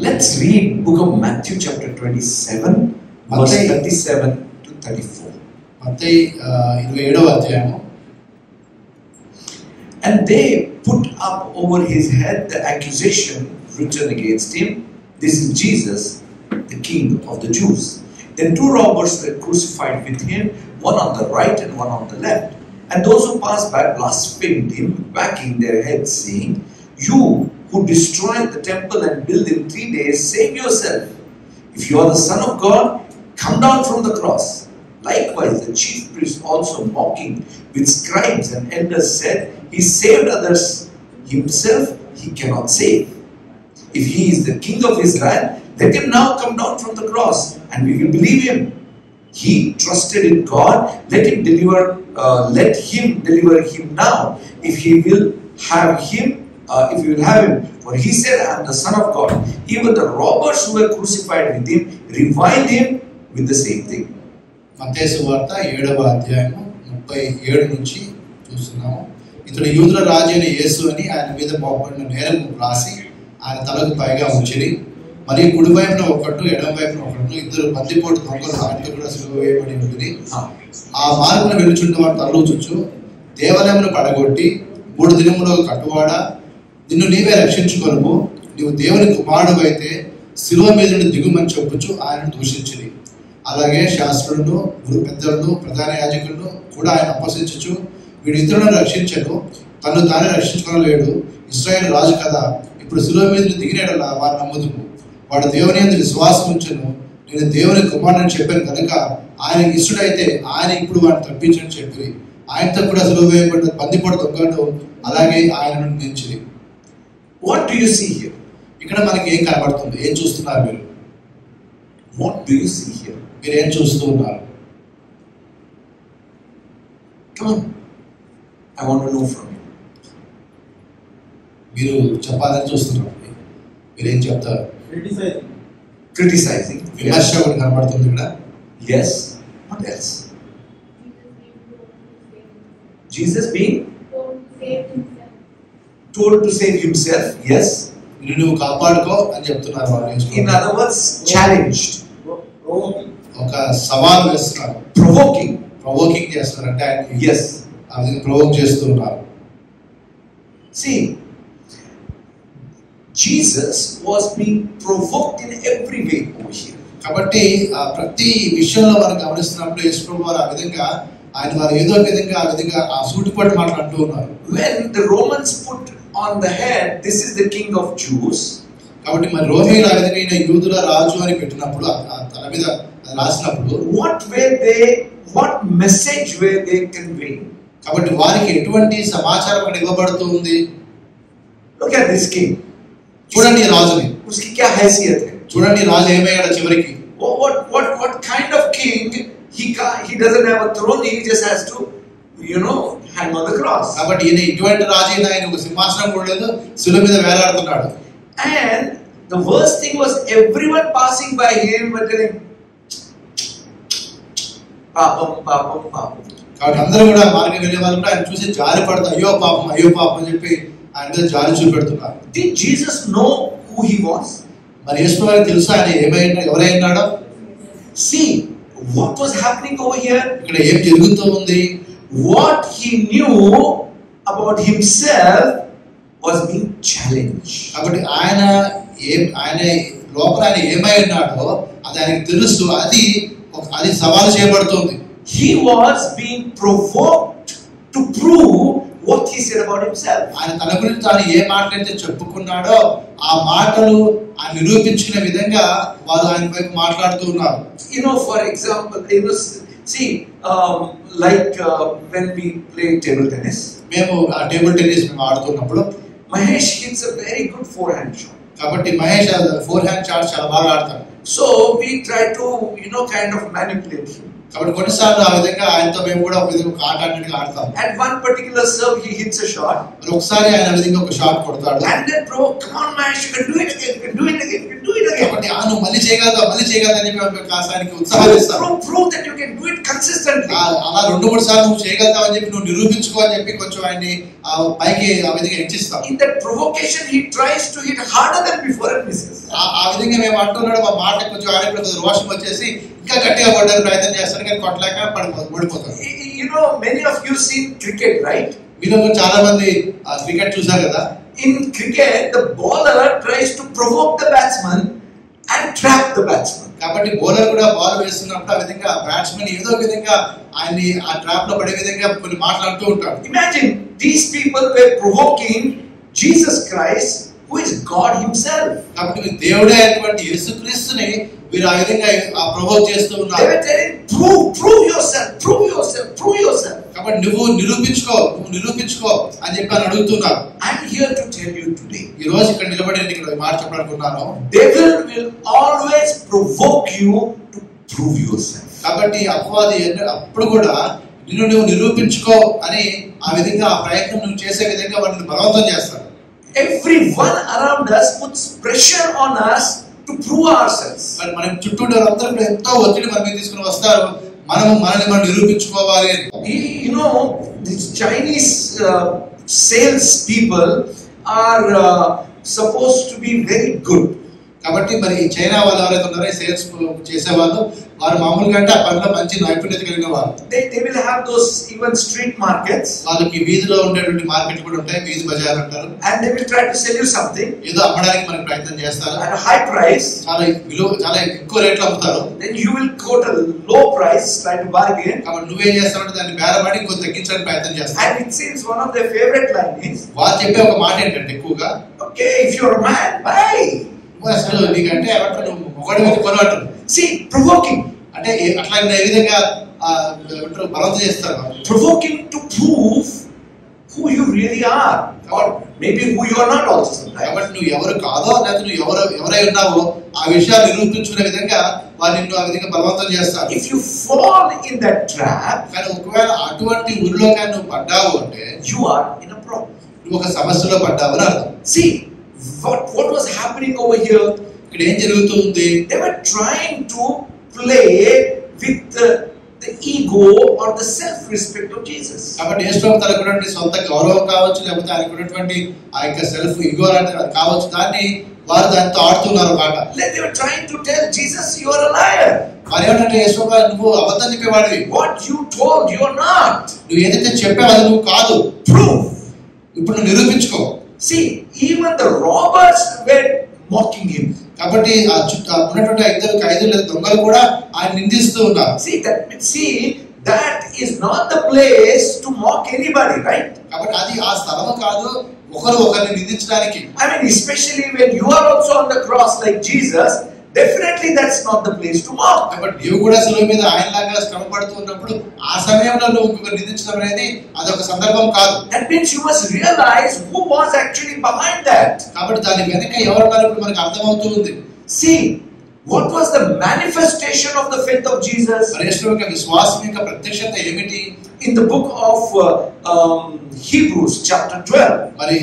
Let's read book of Matthew chapter 27 verse 37 to 34. మత్తయి 27వ అధ్యాయము. And they put up over his head the accusation written against him, "This is Jesus, the King of the Jews." Then two robbers were crucified with him, one on the right and one on the left. And those who passed by blasphemed him, wagging their heads, saying, "You who destroyed the temple and build in 3 days, save yourself. If you are the Son of God, come down from the cross." Likewise, the chief priests also, mocking with scribes and elders, said, "He saved others, himself he cannot save. If he is the King of Israel, let him now come down from the cross, and we will believe him. He trusted in God, let him deliver him now, if he will have him. For he said, "I am the Son of God." Even the robbers who were crucified with him reviled him with the same thing. మత్తయి సువార్త 7వ అధ్యాయము 37 నుంచి చూస్తున్నాము. ఇతడు యూదుల రాజు అయిన యేసు అని ఆయన మీద మోపబడిన నేరము రాసి ఆయన తలకు పైగా ఉంచిరి. మరియు కుడి వైపున ఒకడు ఎడమ వైపున ఒకడు ఇద్దరు బందిపోటు దొంగలు ఆయనతో కూడా సిలువ వేయబడి ఉండిరి. ఆ మార్గమున వెలుచుండ వాడు తలూచుచు, "దేవాలయమును పడగొట్టి 3 దినములో కట్టువాడా, నిన్ను నీవే రక్షించుకొనుము. నీవు దేవుని కుమారుడు అయితే సిలువ మీద నుండి దిగుమని చెప్పుచు ఆయనను దూషించిరి. అలాగే శాస్త్రులను, పెద్దలను, ప్రధాన యాజకులను కూడా ఆయన అపహసించుచు, వీడు ఇతరులను రక్షించను, తను తానే రక్షించుకోలేడు, ఇశ్రాయేలు రాజు కదా, ఇప్పుడు సిలువ మీద దిగినట్లా వారు నమ్ముదుము. వాడు దేవుని యందు విశ్వాసం ఉంచెను. నేను దేవుని కుమారుని చెప్పాను కనుక ఆయన ఇష్టడైతే ఆయన ఇప్పుడు వాడిని తప్పించని చెప్పి ఆయనతో కూడా సిలువ వేయబడిన బందిపోటు దొంగలు అలాగే ఆయనను నిందించిరి. What do you see here? ఇక్కడ మనకి ఏం కనబడుతుంది? ఏం చూస్తున్నారు మీరు? What do you see here? మీరు ఏం చూస్తూ ఉన్నారు? Come on. I want to know from you. మీరు చెప్పాలని చూస్తున్నారు. మీరేం చెప్తారు? Criticizing. విమర్శ ఒకటి కనబడుతుంది ఇక్కడ. Yes. What else? Jesus being told to save himself. Yes. నువ్వు కాపాడుకో అని చెప్తున్నారు వాళ్ళు. In other words, challenged. ఒక సవాల్ వేస్తున్నారు. ప్రొవోకింగ్ చేస్తున్నారు. అంటే ఆయన yes, అది ప్రొవోక్ చేస్తున్నారు. See, Jesus was being provoked in every way over here. కాబట్టి ప్రతి విషయంలో మనం గమనిస్తున్నప్పుడు యేసు ప్రభువు వారు ఆ విధంగా ఆయన వారు ఏదో ఒక విధంగా ఆ విధంగా ఆ సూటిపట్టు మాట్లాడుతూ ఉన్నారు. When the Romans put on the head, "This is the King of Jews," కాబట్టి మరి రోమీయులు ఆ విధంగా యూదుల రాజు అని పెట్టినప్పుడు తల మీద రాసినప్పుడు what message were they conveying? కాబట్టి వారికి ఎటువంటి సమాచారం అక్కడ ఇవ్వబడుతుంది? Look at this king. చూడండి రాజుని. उसकी क्या हैसियत है? చూడండి రాజు ఏమయ్యాడు చివరికి. What kind of king? He doesn't have a throne. He just has to, hang on the cross. కాబట్టి ఈయన ఇటువంటి రాజు అయినా ఆయన ఒక సింహాసనం కూడా లేదు, శిలువ మీద వేలాడుతున్నాడు. And the worst thing was everyone passing by him were telling, "Papam, papam, papam." కాబట్టి అందరూ కూడా మార్గం వెళ్ళే వాళ్ళు ఆయన చూసి జాలి పడతా, అయ్యో పాపం అని చెప్పి ఆయన మీద జాలి చూపెడుతున్నారు. Did Jesus know who he was? మరి యేసు వారికి తెలుసా ఆయన ఎవరైనాడో? See what was happening over here. ఇక్కడ ఏం జరుగుతూ ఉంది? What he knew about himself was being challenged. కాబట్టి ఆయన లోపల ఆయన ఏమై ఉన్నాడో అది ఆయనకు తెలుసు. అది సవాలు చేయబడుతుంది. He was being provoked to prove what he said about himself. ఆయన తన గురించి తాను ఏ మాటలైతే చెప్పుకున్నాడో ఆ మాటలు ఆయన నిరూపించుకునే విధంగా వారు ఆయన వైపు మాట్లాడుతూ ఉన్నారు. For example, see, when we play table tennis, మేము ఆ టేబుల్ టెన్నిస్ మేము ఆడుతున్నప్పుడు Mahesh hits a very good forehand shot. కాబట్టి మహేష్ ఫోర్ హ్యాండ్ షాట్ చాలా బాగా ఆడతాడు. So we try to kind of manipulate him. కాబట్టి కొన్నిసార్లు ఆ విధంగా ఆయనతో మేము కూడా ఒక విధంగా ఆట ఆడినట్టుగా ఆడతాం. At one particular serve he hits a shot. ఒకసారి ఆయన ఆ విధంగా ఒక షాట్ కొడతాడు. And then come on Mahesh, you can do it again, you can do it again, you can do it again. కాబట్టి నువ్వు మళ్ళీ చేయగలదా అని చెప్పి కాసానికి ఉత్సాహిస్తాడు. Prove that you can do it consistently. అలా 2-3 సార్లు నువ్వు చేయగలుగుతావు అని చెప్పి నువ్వు నిరూపించుకో అని చెప్పి కొంచెం ఆయన్ని పైకి ఆ విధంగా హెచ్చిస్తావు. In that provocation he tries to hit harder than before and misses. ఆ మేము అంటున్నాడు ఆ మాట కొంచెం ఆయన రోషం వచ్చేసి ఇంకా గట్టిగా కొట్టడానికి ప్రయత్నం చేస్తారు, కానీ కొట్టలేక ఓడిపోతారు. You know, many of you seen cricket, right? మీలో చాలా మంది క్రికెట్ చూసారు కదా. In cricket, the bowler tries to provoke the batsman and trap the batsman. కాబట్టి బౌలర్ కూడా బాల్ వేస్తున్నప్పుడు ఆ విధంగా బ్యాట్స్మెన్ ఏదో విధంగా ఆయన్ని ఆ ట్రాప్ లో పడే విధంగా కొన్ని మాట్లాడుతూ ఉంటాడు. Imagine these people were provoking Jesus Christ, who is God himself. కాబట్టి దేవుడే అయినటువంటి యేసుక్రీస్తుని వీరు ఆ విధంగా ప్రొవోక్ చేస్తూ ఉన్నారు. They were telling, prove yourself, prove yourself, prove yourself. కాబట్టి నువ్వు నిరూపించుకో అని చెప్పి అని అడుగుతున్నారు. I'm here to tell you today. ఈ రోజు ఇక్కడ నిలబడి ఇక్కడ మాట చెప్పాలనుకున్నాను. Devil will always provoke you to prove yourself. కాబట్టి అపవాది అప్పుడు కూడా నువ్వు నిరూపించుకో అని ఆ విధంగా ఆ ప్రయత్నం నువ్వు చేసే విధంగా వాడిని బలవంతం చేస్తాడు. Everyone around us puts pressure on us to prove ourselves. మరి మనం చుట్టూ అందరూ ఎంతో ఒత్తిడి మన మీద తీసుకుని వస్తారు, మనల్ని మనం నిరూపించుకోవాలి. You know, these Chinese sales people are supposed to be very good. కాబట్టి మరి చైనా వాళ్ళు ఎవరైతే ఉన్నారో సేల్స్ చేసేవాళ్ళు వారు మామూలుగా అంటే ఆ పనిలో మంచి నైపుణ్యత కలిగిన వారు. They will have those even street markets. వాళ్ళకి వీధిలో ఉండేటువంటి మార్కెట్ కూడా ఉంటాయి, వీధి బజార్ అంటారు. And they will try to sell you something. ఏదో అమ్మడానికి మనకి ప్రయత్నం చేస్తారు. At a high price. చాలా ఎక్కువ రేట్లో అమ్ముతారు. Then you will quote a low price, try to bargain. కాబట్టి నువ్వేం చేస్తావంటే దాన్ని బేరమాడి ఇంకొంచెం తగ్గించడానికి ప్రయత్నం చేస్తావు. And it seems one of their favorite line is, వారు చెప్పే ఒక మాట ఏంటంటే ఎక్కువగా, okay, if you're a man, buy. అసలు నీకంటే ఏమంటారు ఒకటి మీద కొనవటం. See, provoking. అంటే అట్లా ఏ విధంగా బలవంతం చేస్తారు. Provoking to prove who you really are, or maybe who you are not also. కాబట్టి నువ్వు ఎవరు కాదో లేదా నువ్వు ఎవరై ఉన్నావో ఆ విషయాలు నిరూపించుకునే విధంగా వారు నిన్ను ఆ విధంగా బలవంతం చేస్తారు. If you fall in that trap, కానీ ఒకవేళ అటువంటి ఊరిలో కానీ నువ్వు పడ్డావు అంటే you are in a problem. నువ్వు ఒక సమస్యలో పడ్డావు అని అర్థం. See, what was happening over here? ఇక్కడ ఏం జరుగుతుంది? They were trying to play with the ego or the self-respect of Jesus. కాబట్టి యేసుప్రభు తనకున్నటువంటి సొంత గౌరవం కావచ్చు, లేకపోతే ఆయనకున్నటువంటి ఆ యొక్క సెల్ఫ్ ఈగో అనేది కావచ్చు, దాన్ని వారు దానితో ఆడుతున్నారు మాట. They were trying to tell Jesus, you are a liar. మరి ఏమంటే యేసుప్రభు నువ్వు అబద్ధం చెప్పేవాడివి. What you told, you are not. నువ్వు ఏదైతే చెప్పావో అది నువ్వు కాదు. Prove. ఇప్పుడు నువ్వు నిరూపించుకో. See, even the robbers were mocking him. కాబట్టి ఆ చుట్టూ ఉన్నటువంటి ఇద్దరు ఖైదీలు లేదా దొంగలు కూడా ఆయన నిందిస్తూ ఉన్నారు. See, that is not the place to mock anybody, right? కాబట్టి అది ఆ స్థలము కాదు ఒకరిని నిందించడానికి. I mean, especially when you are also on the cross like Jesus, definitely that's not the place to mock. కాబట్టి నీవు కూడా శిలువ మీద ఆయనలాగా శ్రమ పడుతూ ఉన్నప్పుడు ఆ సమయంలో నువ్వు ఇంకొకరు నిందించడం అనేది అదొక సందర్భం కాదు. That means you must realize who was actually behind that. కాబట్టి దాని వెనక ఎవరున్నారు ఇప్పుడు మనకు అర్థమవుతూ ఉంది. See, what was the manifestation of the faith of Jesus? యేసు యొక్క విశ్వాసం యొక్క ప్రత్యక్షత ఏమిటి? In the book of Hebrews chapter 12. మరి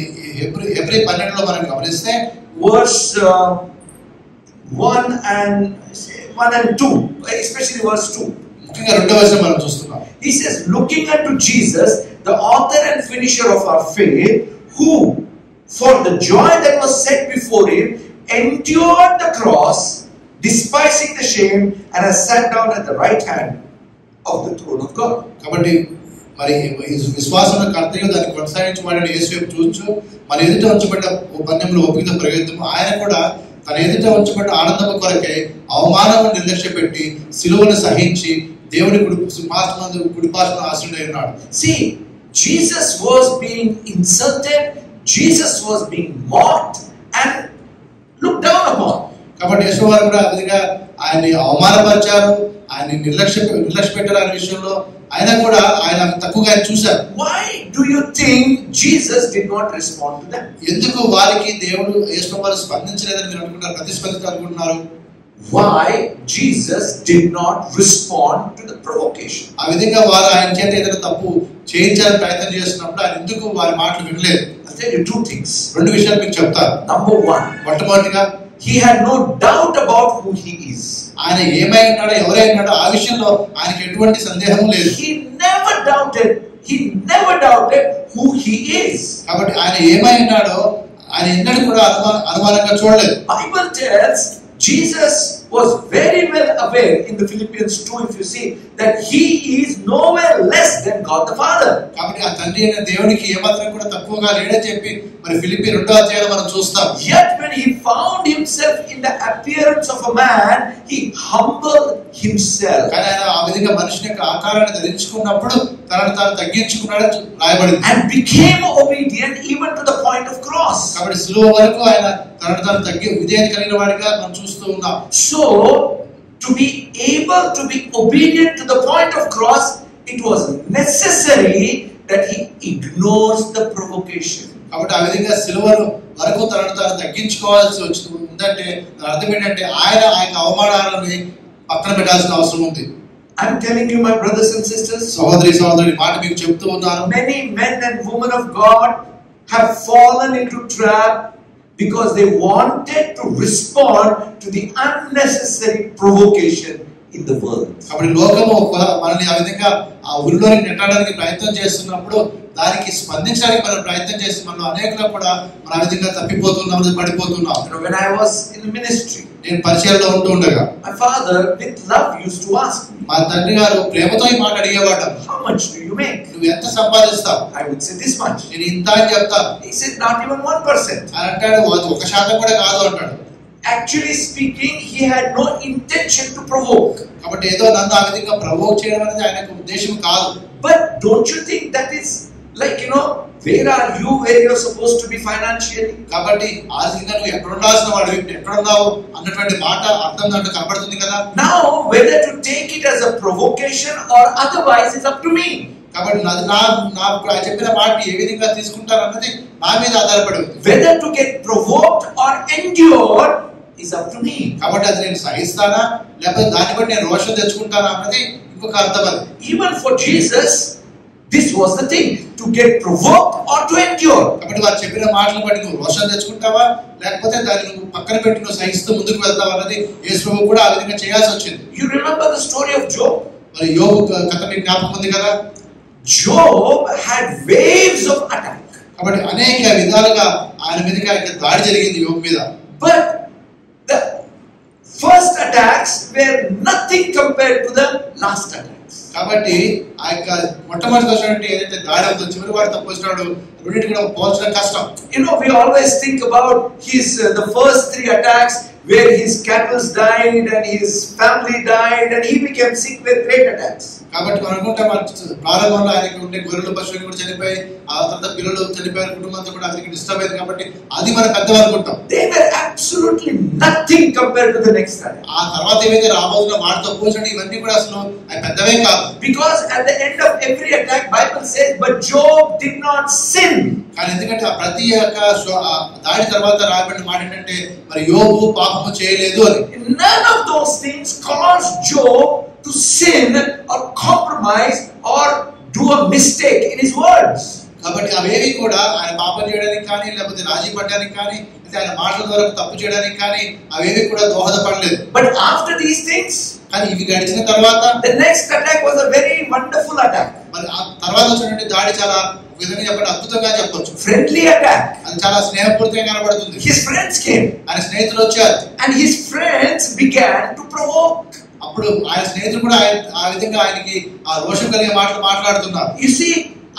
హెబ్రీ 12లో మనం గమనిస్తే verse 1 and 2, especially verse 2. ముఖ్యంగా రెండవ వచనం మనం చూస్తున్నాం. He says, looking unto Jesus, the author and finisher of our faith, who for the joy that was set before him endured the cross, despising the shame, and has sat down at the right hand of the throne of God. కాబట్టి మరి విశ్వాసం కర్తయ్య దాన్ని కొనసాగించబడిన యేసు వైపు చూస్తూ మన ఎదుట ఉంచబడ్డ పన్యంలో ఓపికతో పరిగెత్తము. ఆయన కూడా తన ఎదుట ఉంచబడ్డ ఆనందము కొరకే అవమానము నిర్లక్ష్య పెట్టి సిలువను సహించి దేవుని కుడిపార్శ్వన ఆసీనుడై ఉన్నాడు. See, Jesus was being insulted, Jesus was being mocked and looked down upon. కాబట్టి యేసువారు కూడా ఆ విధంగా ఆయన్ని అవమానపరిచారు, ఆయన నిర్లక్ష్య పెట్టారు అనే విషయంలో ఆయన కూడా ఆయన తక్కువగా చూశారు. Why do you think Jesus did not respond to them? ఎందుకు వారికి దేవుడు యేసువారు స్పందించలేదని మీరు అనుకుంటారు, ప్రతిస్పందించాలనుకుంటున్నారు? Why Jesus did not respond to the provocation? ఆ విధంగా వారు ఆయన చేత ఏదైనా తప్పు చేయించాలని ప్రయత్నం చేస్తున్నప్పుడు ఆయన ఎందుకు వారి మాటలు వినలేదు? I'll tell you two things. రెండు విషయాలు మీకు చెప్తాను. Number one, మొట్టమొదటిగా he had no doubt about who he is. ఆయన ఏమై ఉన్నాడో ఎవరై ఉన్నాడో ఆ విషయంలో ఆయనకి ఎటువంటి సందేహం లేదు. He never doubted who he is. కాబట్టి ఆయన ఏమై ఉన్నాడో ఆయన ఎన్నడూ కూడా అనుమానంగా చూడలేదు. Bible tells Jesus was very well aware in the Philippians 2, if you see, that he is nowhere less than God the Father. కాబట్టి ఆ తండ్రి అయిన దేవునికి ఏమాత్రం కూడా తక్కువగా లేడని చెప్పి మరి ఫిలిప్పీ 2వ అధ్యాయంలో మనం చూస్తాం. Yet when he found himself in the appearance of a man, he humbled himself. కానీ ఆయన ఆ విధంగా మనిషి యొక్క ఆకారాన్ని ధరించుకున్నప్పుడు తనను తాను తగ్గించుకున్నాడని రాయబడింది. And became obedient even to the point of cross. కాబట్టి సిలువ వరకు ఆయన తనను తాను తగ్గి విధేయత కలిగిన వాడిగా మనం చూస్తూ ఉన్నాం. So to be able to be obedient to the point of cross, it was necessary that he ignores the provocation. కాబట్టి ఆ విధంగా సిలువను వరకు తనను తాను తగ్గించుకోవాల్సి ఉందంటే అర్థం ఏంటంటే ఆయన అవమానాలని పక్కన పెట్టాల్సిన అవసరం ఉంది. I'm telling you, my brothers and sisters, సహోదరి మాట మీకు చెప్తూ ఉన్నాను. Many men and women of God have fallen into trap because they wanted to respond to the unnecessary provocation in the world. కాబట్టి లోకము మనల్ని ఆ విధంగా ఆ ఉరిలోకి నెట్టడానికి ప్రయత్నం చేస్తున్నప్పుడు దానికి స్పందించడానికి మనం ప్రయత్నం చేసి మనం అనేకలు కూడా మన ఆ విధంగా తప్పిపోతున్నాం, పడిపోతున్నాం. When I was in the ministry, నేను పరిచర్యలో ఉంటూ ఉండగా my father with love used to ask me, మా తండ్రి గారు ప్రేమతో ఈ మాట అడిగేవాడు, how much do you make? నువ్వు ఎంత సంపాదిస్తావు? I would say this much. నేను ఇంత అని చెప్తాను. He said not even 1%. అని అంటాడు, 1% కూడా కాదు అంటాడు. Actually speaking, he had no intention to provoke. కాబట్టి ఏదో నన్ను ఆ విధంగా ప్రవోక్ చేయడం అనేది ఆయనకు ఉద్దేశం కాదు. But don't you think that is like, where are you, where you're supposed to be financially? కాబట్టి ఆర్థికంగా నువ్వు ఎక్కడ ఉండాల్సిన వాడు, ఎక్కడ ఉన్నావు అన్నటువంటి మాట అర్థం దాంట్లో కనబడుతుంది కదా. Now whether to take it as a provocation or otherwise is up to me. కాబట్టి నాకు చెప్పిన మాట ఏ విధంగా తీసుకుంటారు అన్నది నా మీద ఆధారపడి ఉంది. Whether to get provoked or endured is up to me. కాబట్టి అది నేను సహిస్తానా లేకపోతే దాన్ని బట్టి నేను రోషం తెచ్చుకుంటానా అన్నది ఇంకొక అర్థం అది. Even for Jesus, this was the thing, to get provoked or to endure. కాబట్టి వారు చెప్పిన మాటలు బట్టి నువ్వు రోషం తెచ్చుకుంటావా లేకపోతే దాన్ని నువ్వు పక్కన పెట్టి నువ్వు సహిస్తూ ముందుకు వెళ్తావా అన్నది యేసు ప్రభువు కూడా ఆ విధంగా చేయాల్సి వచ్చింది. You remember the story of Job? మరి యోబు కథ మీకు జ్ఞాపకం ఉంది కదా. Job had waves of attack. కాబట్టి అనేక విధాలుగా ఆయన మీదకి దాడి జరిగింది యోబు మీద. But the first attacks were nothing compared to the last attacks. కాబట్టి ఆ యొక్క మొట్టమొదటి వచ్చినటువంటి ఏదైతే దాడి అవుతుందో చివరి వాడు తప్పు వచ్చినాడు రెండింటి కూడా పోల్చడం కష్టం. We always think about the first 3 attacks where his cattle died and his family died and he became sick with great attacks. కాబట్టి మనం అనుకుంటాం ప్రారంభంలో ఆయనకి ఉండే గొర్రెలు పశువులు కూడా చనిపోయి ఆ తర్వాత పిల్లలు చనిపోయిన కుటుంబంతో కూడా ఆయనకి డిస్టర్బ్ అయింది కాబట్టి అది మనం పెద్దగా అనుకుంటాం. They were absolutely nothing compared to the next attack. ఆ తర్వాత ఏమైతే రాబోతున్న వాటితో పోల్చండి ఇవన్నీ కూడా అసలు అవి పెద్దవే కాదు. Because at the end of every attack Bible says but Job did not sin. కానీ ఎందుకంటే ఆ ప్రతి దాడి తర్వాత రాబడిన మాట ఏంటంటే మరి యోబు పాపము చేయలేదు అని. None of those things caused Job to sin or compromise or do a mistake in his words. కాబట్టి అవేవి కూడా ఆయన పాపం చేయడానికి కానీ లేకపోతే రాజీ పడడానికి కానీ ఆయన మాటల ద్వారా తప్పు చేయడానికి కానీ అవేవి కూడా దోహదపడలేదు. But after these things, కానీ ఇవి గడిచిన తర్వాత the next attack was a very wonderful attack. మరి ఆ తర్వాత వచ్చినటువంటి దాడి చాలా విధంగా చెప్పండి అద్భుతంగా చెప్పొచ్చు. Friendly attack. అది చాలా స్నేహపూరితంగా కనబడుతుంది. His friends came. ఆయన స్నేహితులు వచ్చారు. And his friends began to provoke. అప్పుడు ఆయన స్నేహితులు కూడా ఆ విధంగా ఆయనకి ఆ రోషం కలిగే మాటలు మాట్లాడుతున్నారు. You see,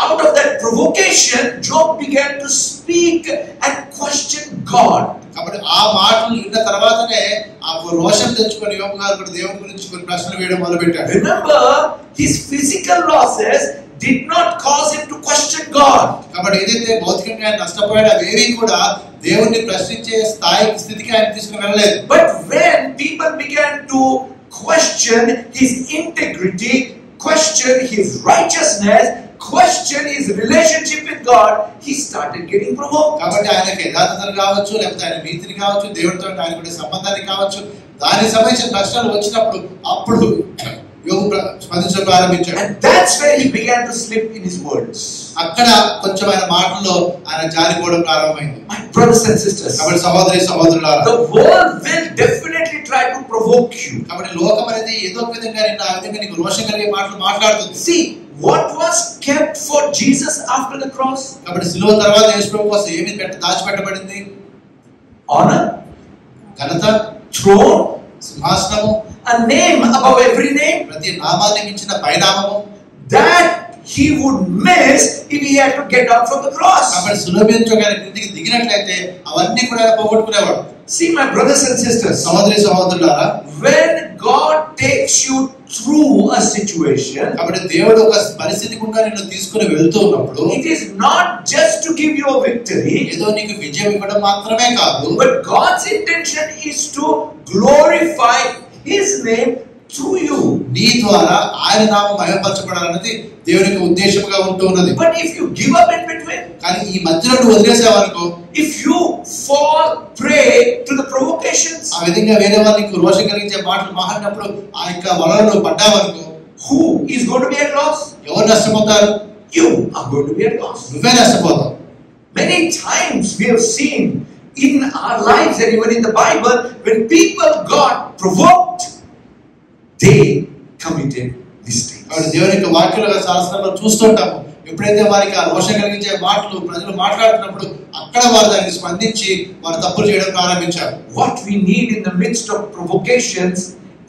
out of that provocation, Job began to speak and question God. కాబట్టి ఆ మాటలు విన్న తర్వాతనే ఆ రోషం తెచ్చుకొని యోబు గారు కూడా దేవుని గురించి కొన్ని ప్రశ్నలు వేయడం మొదలుపెట్టాడు. Remember, his physical losses did not cause him to question God. కాబట్టి ఏదైతే భౌతికంగా ఆయన నష్టపోయాడో అవేవి కూడా దేవుణ్ణి ప్రశ్నించే స్థితికి ఆయన తీసుకుని వెళ్ళలేదు. But when people began to question his integrity, question his righteousness, question his relationship with God, he started getting provoked. కాబట్టి ఆయనకి యథార్థతలు కావచ్చు లేకపోతే ఆయన నీతిని కావచ్చు దేవుడితో ఆయనకున్న సంబంధాన్ని కావచ్చు దానికి సంబంధించిన ప్రశ్నలు వచ్చినప్పుడు అప్పుడు యోబు స్పందించడం ప్రారంభించాడు. And that's where he began to slip in his words. అక్కడ కొంచెం ఆయన మాటల్లో ఆయన జారిపోవడం ప్రారంభమైంది. My brothers and sisters, కాబట్టి సహోదరులారా, the world will definitely try to provoke you. కాబట్టి లోకం అనేది ఏదో ఒక విధంగా ఆ విధంగా నీకు రోషం కలిగే మాటలు మాట్లాడుతుంది. See, what was kept for Jesus after the cross? కాబట్టి సిలువ తర్వాత యేసు ప్రభు కోసం ఏమి దాచిపెట్టబడింది? Honor, ఘనత, throne, సింహాసనము, a name above every name, ప్రతి నామాన్ని మించిన పైనామము, that he would miss if he had to get out from the cross. కాబట్టి సులభంగా క్రిందికి దిగినట్లయితే అవన్నీ కూడా పోగొట్టుకునేవాడు. See, my brothers and sisters, సహోదరి సహోదరులారా, when God takes you through a situation, కాబట్టి దేవుడు ఒక పరిస్థితి గుండా నిన్ను తీసుకుని వెళ్తూ ఉన్నప్పుడు it is not just to give you a victory, ఏదో నీకు విజయం ఇవ్వడం మాత్రమే కాదు, but God's intention is to glorify his name through you. నీ ద్వారా ఆయన నామం మహిమపరచబడాలన్నది దేవునికి ఉద్దేశంగా ఉంటూ ఉన్నది. But if you give up in between, కానీ ఈ మధ్యలో నువ్వు వదిలేసేవనుకో, if you fall prey to the provocations, ఆ విధంగా వేరే వాళ్ళకి రోషం కలిగించే మాటలు మాట్లాడినప్పుడు ఆ యొక్క వలలో పడ్డావనుకో, who is going to be at loss? ఎవరు నష్టపోతారు? You are going to be at loss. నువ్వే నష్టపోతావు. Many times we have seen in our lives and even in the Bible, when people got provoked, they committed mistakes. కాబట్టి దేవుని యొక్క వాక్యాలుగా శాస్త్రంలో చూస్తుంటాము, ఎప్పుడైతే వారికి ఆ రోషం కలిగించే మాటలు ప్రజలు మాట్లాడుతున్నప్పుడు అక్కడ వారు దానికి స్పందించి వారు తప్పులు చేయడం ప్రారంభించారు. What we need in the midst of provocations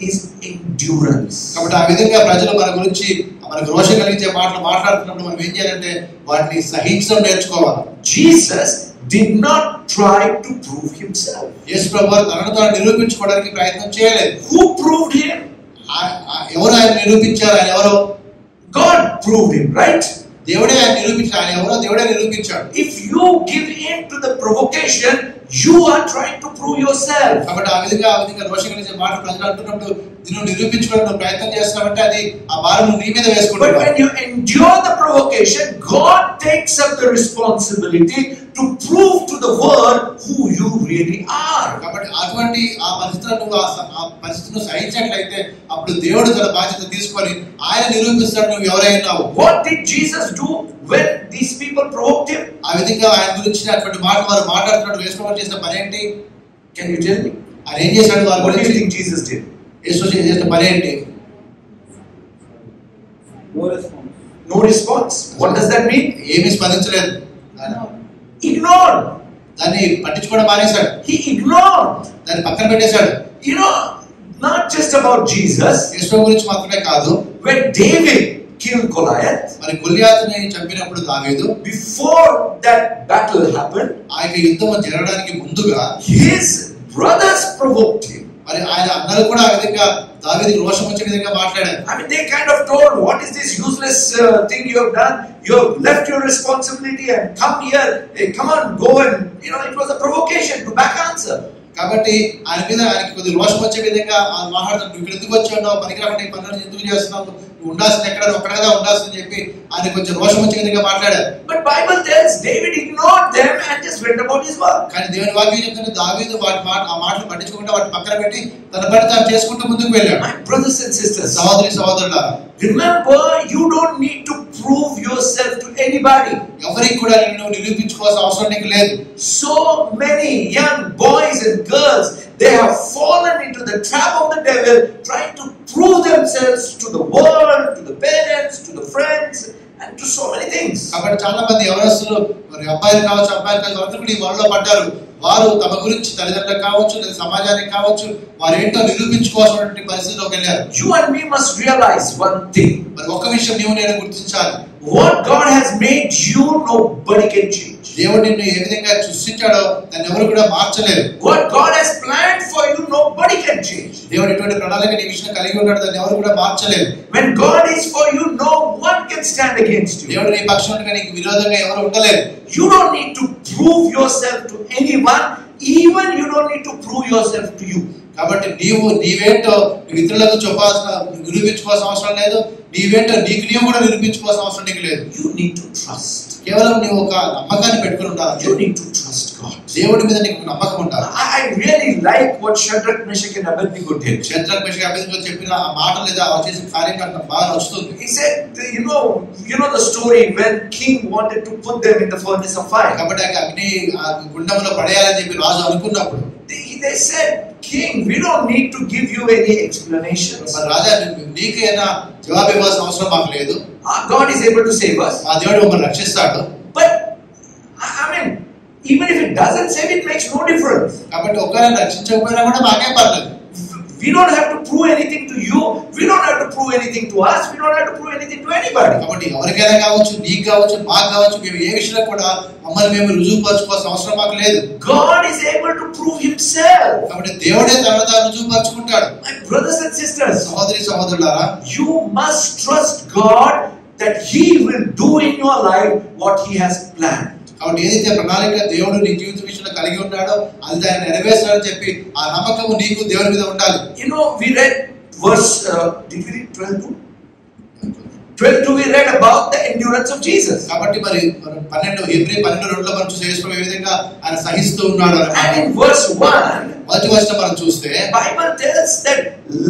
is endurance. కాబట్టి ఆ విధంగా ప్రజలు మన గురించి మనకు రోషం కలిగించే మాటలు మాట్లాడుతున్నప్పుడు మనం ఏం చేయాలంటే వాటిని సహించడం నేర్చుకోవాలి. Jesus did not try to prove himself. యేసు ప్రభువు తనను తాను నిరూపించుకోవడానికి ప్రయత్నం చేయలేదు. Who proved him? ఎవరు ఆయన నిరూపించారు? ఆయన ఎవరు? God proved him, right? దేవుడే ఆయన నిరూపించాడు. ఆయన ఎవరో దేవుడే నిరూపించాడు. If you give in to the provocation, you are trying to prove yourself. కాబట్టి ఆ విధంగా రోషం కలిగించే మాటలు ప్రజలు అంటున్నప్పుడు దీన్ని నిరూపించుకోవడానికి ప్రయత్నం చేస్తామంటే అది ఆ భారం నీ మీద వేసుకుంటావు. But when you endure the provocation, God takes up the responsibility to prove to the world who you really are. కాబట్టి అటువంటి ఆ పరిస్థితులను నువ్వు ఆ పరిస్థితిని సహించినట్లయితే అప్పుడు దేవుడు తన బాధ్యత తీసుకొని ఆయన నిరూపిస్తాడు నువ్వు ఎవరైనావు. What did Jesus do when these people provoked him? ఆ విధంగా ఆయన గురించి అటువంటి మాట వారు మాట్లాడుతున్నాడు. యేసు చేసిన పని ఏంటి? Can you tell me? ఆయన ఏం చేశాడు? వారు What do you think Jesus did? యేసు చేసిన పని ఏంటి? No response. What does that mean? ఏమీ స్పందించలేదు. Ignored. దాన్ని పట్టించుకోవడం మానేశాడు. He ignored. దాన్ని పక్కన పెట్టేశాడు. You know, not just about Jesus. యేసు గురించి మాత్రమే కాదు, When David killed Goliath, మరి గొల్లియాతుని చంపినప్పుడు దావీదు, before that battle happened, ఆ యొక్క యుద్ధం జరగడానికి ముందుగా his brothers provoked him. మరి ఆయన అన్నలు కూడా ఆ విధంగా దావీదుకి రోషం వచ్చే విధంగా మాట్లాడారు. I mean, they kind of told, what is this useless thing you have done? You have left your responsibility and come here. Hey, come on, go and, it was a provocation to back answer. కాబట్టి ఆయన మీద ఆయనకి కొద్దిగా రోషం వచ్చే విధంగా మాట్లాడుతున్నాడు. నువ్వు ఎందుకు వచ్చి ఉన్నావు? పనికిరాకుండా ఈ పనులను ఎందుకు చేస్తున్నావు? నువ్వు ఉండాల్సింది ఎక్కడ ఒక్కడగా ఉండాల్సింది చెప్పి ఆయన కొంచెం రోషం వచ్చే విధంగా మాట్లాడారు. But Bible tells David ignored them and just went about his work. కానీ దేవుని వాక్యం చెప్తున్న దావీదు ఆ మాటలు పట్టించుకుంటే వాటిని పక్కన పెట్టి తన పని తాను చేసుకుంటూ ముందుకు వెళ్ళాడు. My brothers and sisters, సహోదరులారా, remember, you don't need to prove yourself to anybody. ఎవరికి కూడా నిన్ను నిరూపించుకోవాల్సిన అవసరం నీకు లేదు. So many young boys and girls, they have fallen into the trap of the devil, trying to prove themselves to the world, to the parents, to the friends, and to so many things. కాబట్టి చాలా మంది యవనస్తులు మరి అబ్బాయిలు కావచ్చు అబ్బాయిలు కావచ్చు అందరూ కూడా ఈ వరలో పడ్డారు. వారు తమ గురించి తల్లిదండ్రులకు కావచ్చు లేదా సమాజానికి కావచ్చు వారు ఏంటో నిరూపించుకోవాల్సినటువంటి పరిస్థితిలోకి వెళ్ళారు. You and me must realize one thing. మరి ఒక విషయం నీవు నేను గుర్తించాలి. What God has made you, nobody can change. దేవుడు నిన్ను ఏ విధంగా సృష్టించాడో దాన్ని ఎవరు కూడా మార్చలేరు. What God has planned for you, nobody can change. దేవుడు ఎటువంటి ప్రణాళిక నీ విషయం కలిగి ఉన్నాడు దాన్ని ఎవరు కూడా మార్చలేరు. When God is for you, no one can stand against you. దేవుడు నీ పక్షంగా నీకు విరోధంగా ఎవరు ఉండలేరు. You don't need to prove yourself to anyone, even you don't need to prove yourself to you. కాబట్టి నీవేంటో ఇతరులకు నిరూపించుకోవాల్సిన అవసరం లేదు. నీవేంటో నీవు కూడా నిరూపించుకోవాల్సిన అవసరం నీకు లేదు. You need to trust. కేవలం నీవు ఒక నమ్మకాన్ని పెట్టుకుని ఉండాలి. You need to trust God. దేవుడి మీద నీకు నమ్మకం ఉండాలి. I really like what Shadrach, Meshach and Abednego did. Shadrach Meshach Abednego చెప్పిన ఆ మాట లేదా వాళ్ళు చేసిన కార్యం నాకు బాగా నచ్చుతుంది. He said, you know the story when king wanted to put them in the furnace of fire. కాబట్టి అగ్ని గుండంలో పడేయాలని చెప్పి రాజు అనుకున్నప్పుడు they said, king, we don't need to give you any explanations. మరి రాజా నీకైనా జవాబు ఇవ్వాల్సిన అవసరం మాకు లేదు. God is able to save us. ఆ దేవుడు మమ్మల్ని రక్షిస్తాడు. But I mean, even if it it doesn't save, it makes no difference. కాబట్టి ఒకవేళ రక్షించకపోయినా కూడా మాకే పర్లేదు. We don't have to prove anything to you. We don't have to prove anything to us. We don't have to prove anything to anybody. కాబట్టి ఎవరికైనా కావచ్చు, నీకు కావచ్చు, మాకు కావచ్చు, మేము ఏ విషయంలో కూడా మమ్మల్ని మేము రుజువుపరచుకోవాల్సిన అవసరం మాకు లేదు. God is able to prove himself. కాబట్టి దేవుడే తనను తాను రుజువుపరచుకుంటాడు. My brothers and sisters, సహోదరి సహోదరులారా, you must trust God that he will do in your life what he has planned. కాబట్టి ఏదైతే ప్రణాళిక దేవుడు నీ జీవిత విషయంలో కలిగి ఉన్నాడో అది ఆయన నెరవేర్చాలని చెప్పి ఆ నమ్మకము నీకు దేవుని మీద ఉండాలి. You know, we read verse did we read 12:2? 12:2 we read about the endurance of Jesus. కాబట్టి మరి 12 హెబ్రీ 12:2లో మనం చూసే యేసు ఏ విధంగా ఆయన సహిస్తూ ఉన్నాడు. And in verse 1 మొదటి వచనం మనం చూస్తే Bible tells that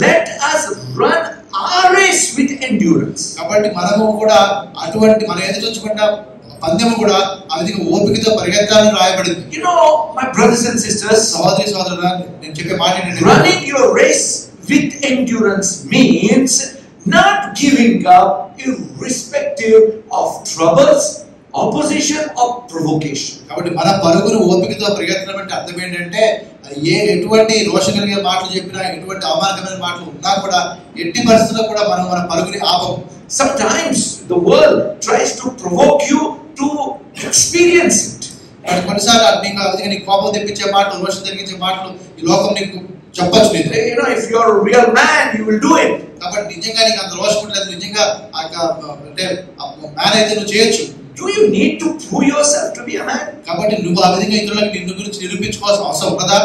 let us run our race with endurance. కాబట్టి మనము కూడా అటువంటి మన ఎదురు చూచుకున్న పందెము కూడా ఆ విధంగా ఓపికతో పరిగెత్తాలని రాయబడింది. You know, my brothers and sisters, సహోదరి సహోదరులారా, నేను చెప్పే మాట ఏంటంటే running your race with endurance means not giving up irrespective of troubles, opposition or provocation. కాబట్టి మన పరుగును ఓపికతో పరిగెత్తడం అంటే అర్థం ఏంటంటే ఎటువంటి రోషం కలిగే మాటలు చెప్పినా, ఎటువంటి అవమానకరమైన మాటలు ఉన్నా కూడా ఎట్టి పరిస్థితుల్లో కూడా మనం మన పరుగుని ఆపం. Sometimes the world tries to provoke you to experience it. మరి కొన్నిసార్లు నీకు కోపం తెప్పించే మాటలు, రోషం తెప్పించే మాటలు ఈ లోకం నీకు చెప్పొచ్చు. You know, if you are a real man, you will do it. కాబట్టి నిజంగా నీకు అంత రోషం ఉండలేదు, నిజంగా అంటే మ్యాన్ అయితే నువ్వు చేయొచ్చు. Do you need to prove yourself to be a man? కాబట్టి నువ్వు ఆ విధంగా ఇతరులకు నిన్ను గురించి నిరూపించుకోవాల్సిన అవసరం ఉన్నదా?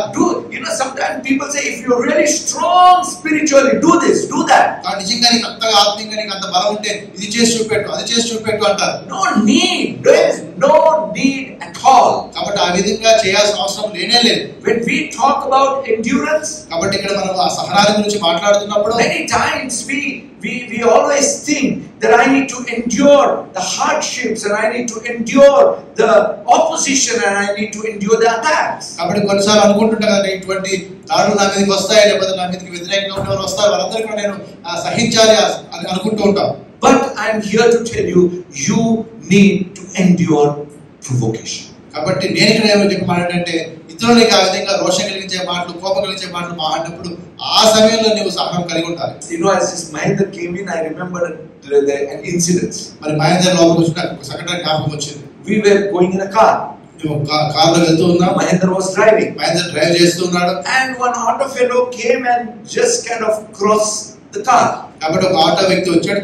You know, sometimes people say if you're really strong spiritually, do this, do that. నిజంగా నీకు అంతగా ఆత్మీయంగా నీకు అంత బలం ఉంటే ఇది చేసి చూపెట్టు, అది చేసి చూపెట్టు అంటారు. No need. There is no need at all. కాబట్టి ఆ విధంగా చేయాల్సిన అవసరం లేనే లేదు. When we talk about endurance, కాబట్టి ఇక్కడ మనం ఆ సహనాల గురించి మాట్లాడుతున్నప్పుడు many times we always think that I need to endure the hardships and I need to endure the opposition and I need to endure the attacks. కాబట్టి కొన్నిసార్లు అనుకుంటుంటా కదా, ఇటువంటి దాడులు నా మీదకి వస్తాయి, లేకపోతే నా మీదకి వ్యతిరేకంగా ఉండేవారు వస్తారు, వాళ్ళందరికీ కూడా నేను సహించాలి అని అనుకుంటూ ఉంటాం. But I am here to tell you, you need to endure provocation. కాబట్టి నేను ఇక్కడ ఏమో చెప్పమంటే ఇతరులకి ఆ విధంగా రోషం కలిగించే మాటలు, కోపం కలిగించే మాటలు మాట్లాడినప్పుడు ఆ సమయంలో నువ్వు సహనం కలిగి ఉండాలి. You know, as this Mahendra came in, I remember an incident. మరి మహేంద్ర లోపలికి వచ్చిన ఒక సంఘటన జ్ఞాపకం వచ్చింది. We were going in a car. మేము కార్లో వెళ్తూ ఉన్నాం. Mahendra was driving. Mahendra drive చేస్తూ ఉన్నాడు. And one auto fellow came and just kind of crossed the car. కాబట్టి ఒక ఆటో వ్యక్తి వచ్చాడు,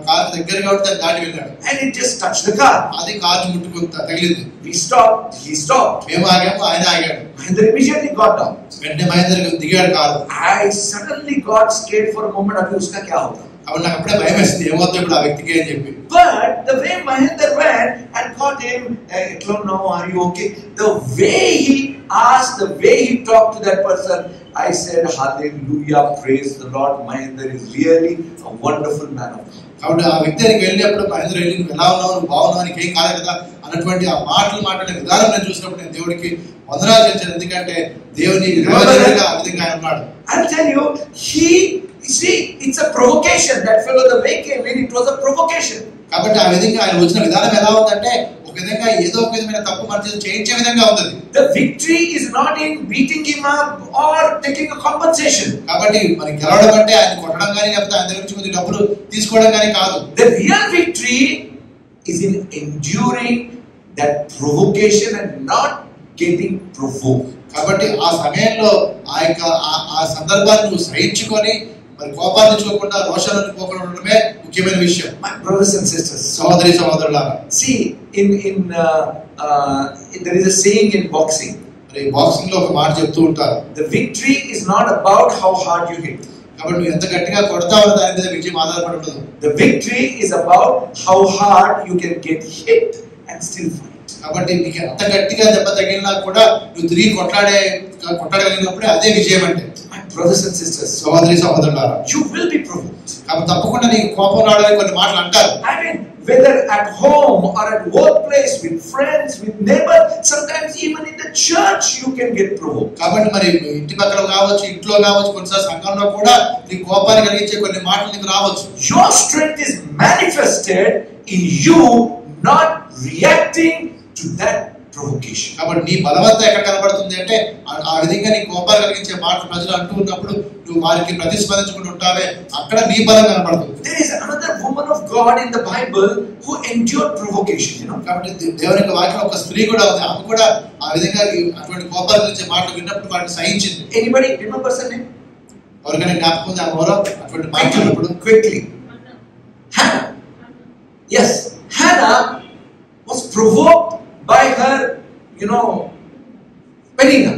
కార్ దగ్గరగా ఉంటే దాటి వెళ్ళాడు. And it just touched the car. అది కారు ముట్టుకుని తగిలింది. We stopped. He stopped. మేము ఆగాము, ఆయన ఆగాడు. Mahendra immediately got down. వెంటనే మహేంద్ర దిగాడు car. I suddenly got scared for a moment. Abhi uska kya hoga? అప్పుడు నాకు అప్పుడే భయం వేసింది, ఏమవుతుంది ఇప్పుడు ఆ వ్యక్తికి అని చెప్పి. But the way Mahendra went and caught him, no, are you okay? The way he asked, the way he talked to that person, I said, hallelujah, praise the Lord. Mahendra is really a wonderful man of God. కాబట్టి ఆ వ్యక్తి దగ్గరికి వెళ్ళినప్పుడు మహేంద్ర వెళ్ళి నువ్వు ఎలా ఉన్నావు, నువ్వు బాగున్నావు, నీకు ఏం కాలేదు కదా అన్నటువంటి ఆ మాట్లాడే విధానం నేను చూసినప్పుడు నేను దేవుడికి వందనాలు చేశాను. ఎందుకంటే దేవుని ఆ విధంగా ఆయన ఉన్నాడు. I'll tell you, it's a provocation. That fellow, the way came in, it was a provocation. కాబట్టి ఆ విధంగా ఆయన వచ్చిన విధానం ఎలా ఉందంటే ఒక విధంగా ఏదో ఒక విధమైన తప్పు మనం చేయించే విధంగా ఉంది. The victory is not in beating him up or taking a compensation. కాబట్టి మరి గెలవడం అంటే ఆయన కొట్టడం కానీ లేకపోతే ఆయన దగ్గర నుంచి కొద్ది డబ్బులు తీసుకోవడం కానీ కాదు. The real victory is in enduring that provocation and not getting provoked. కాబట్టి ఆ సమయంలో ఆ సందర్భాన్ని నువ్వు సహించుకొని మరి కోపాన్ని చూపకుండా రోషాన్ని పోకుండా ఉండడమే ముఖ్యమైన విషయం. My brothers and sisters, సహోదరి సహోదరులారా, see there is a saying in boxing. మరి బాక్సింగ్ లో ఒక మాట చెప్తూ ఉంటారు, the victory is not about how hard you hit. కాబట్టి నువ్వు ఎంత గట్టిగా కొడతావో దాని మీద విజయం ఆధారపడి ఉండదు. The victory is about how hard you can get hit and still fight. కాబట్టి నీకు ఎంత గట్టిగా దెబ్బ తగిలినా కూడా నువ్వు తిరిగి కొట్టగలిగినప్పుడే అదే విజయం అంటే. My brothers and sisters, సహోదరి సహోదరులారా, you will be provoked. కాబట్టి తప్పకుండా నీకు కోపం రావడానికి కొన్ని మాటలు అంటారు. I mean, whether at home or at workplace, with friends, with neighbors, sometimes even in the church you can get provoked. కాబట్టి మరి ఇంటి పక్కన కావచ్చు, ఇంట్లో కావచ్చు, కొన్నిసార్లు సంఘంలో కూడా నీ కోపాన్ని కలిగించే కొన్ని మాటలు నీకు రావచ్చు. Your strength is manifested in you not reacting to that provocation. కాబట్టి నీ బలవంతం ఎక్కడ కనబడుతుంది అంటే ఆ విధంగా నీ కోపాలు కలిగించే మాట ప్రజలు అంటూ ఉన్నప్పుడు నువ్వు వారికి ప్రతిస్పందించుకుంటూ ఉంటావే, అక్కడ నీ బలం కనబడుతుంది. There is another woman of God in the Bible who endured provocation, you know. కాబట్టి దేవుని యొక్క వాక్యం ఒక స్త్రీ కూడా ఉంది, ఆమె కూడా ఆ విధంగా అటువంటి కోపాలు కలిగించే మాటలు విన్నప్పుడు వాటిని సహించింది. Anybody remember her name? ఎవరికైనా జ్ఞాపకం ఉంది ఆమె ఎవరో అటువంటి మాట్లాడినప్పుడు? Quickly. Hannah. Yes, Hannah was provoked by her, you know, Penina.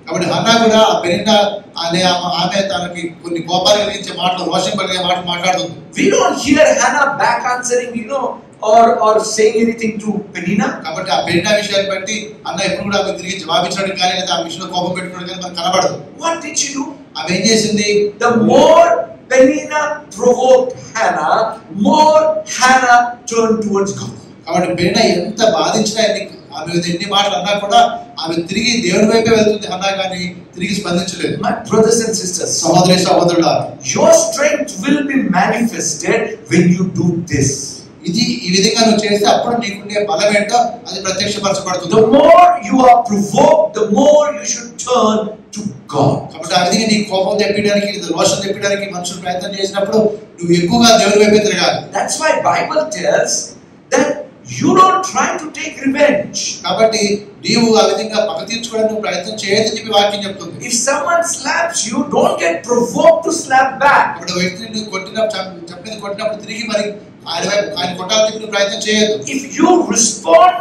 కాబట్టి హన్నా కూడా ఆ పెనిన్నా అనే ఆమె తనకి కొన్ని కోపాలు కలిగించే మాటలు, రోషం కలిగే మాటలు మాట్లాడుతుంది. We don't hear Hannah back answering, you know, or saying anything to Penina. కాబట్టి ఆ పెనిన్నా విషయాన్ని బట్టి అన్న ఎప్పుడు కూడా ఆమె తిరిగి జవాబించడం కానీ లేదా ఆ విషయంలో కోపం పెట్టుకోవడం కానీ మనకు కనబడదు. What did she do? ఆమె ఏం చేసింది? The more Penina provoked Hannah, more Hannah turned towards God. కాబట్టి పెనిన్నా ఎంత బాధించినా ఆమె ఎన్ని మాటలు అన్నా కూడా ఆమె తిరిగి దేవుని వైపే వెళ్తుంది అన్నా కానీ తిరిగి స్పందించలేదు. My brothers and sisters, సహోదరి సహోదరులారా, your strength will be manifested when you do this. ఇది ఈ విధంగా నువ్వు చేస్తే అప్పుడు నీకుండే బలం ఏంటో అది ప్రత్యక్షపరచబడుతుంది. The more you are provoked, the more you should turn to God. కాబట్టి ఆ విధంగా నీ కోపం తెప్పడానికి, రోషం తెప్పడానికి మనుషులు ప్రయత్నం చేసినప్పుడు నువ్వు ఎక్కువగా దేవుని వైపే తిరగాలి. That's why Bible tells that you don't try to take revenge. కాబట్టి నీవు ఆ విధంగా పగ తీర్చుకోవడానికి నువ్వు ప్రయత్నం చేయొద్దని చెప్పి వాక్యం చెప్తుంది. If someone slaps you, don't get provoked to slap back. కాబట్టి వ్యక్తిని నువ్వు కొట్టినప్పుడు తిరిగి మరి ఆయన కొట్టాలని నువ్వు ప్రయత్నం చేయొద్దు. If you respond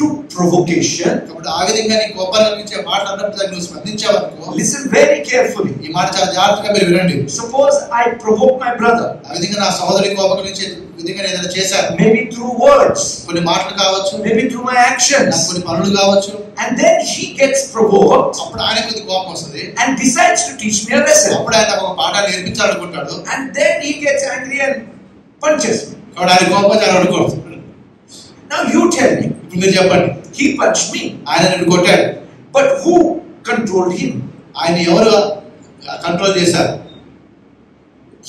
to provocation, కాబట్టి ఆ విధంగా నీ కోపాలు కలిగించే మాటలు అన్నప్పుడు దాన్ని నువ్వు స్పందించావనుకో, listen very carefully. ఈ మాట చాలా జాగ్రత్తగా మీరు వినండి. Suppose I provoke my brother, ఆ విధంగా నా సహోదరి కోపం కలిగించే విధంగా ఏదైనా చేశాను, maybe through words, కొన్ని మాటలు కావచ్చు, maybe through my actions, కొన్ని పనులు కావచ్చు, and then he gets provoked అప్పుడు ఆయన కొద్ది కోపం వస్తుంది and decides to teach me a lesson, అప్పుడు ఆయన ఒక పాఠాన్ని నేర్పించాలనుకుంటాడు, and then he gets angry and punches me. కాబట్టి ఆయన కోపం చాలా అనుకోవచ్చు. Now you tell me, ఇప్పుడు మీరు చెప్పండి, he punched me, ఆయన నిన్ను కొట్టాడు, but who controlled him? ఆయన ఎవరు కంట్రోల్ చేశారు?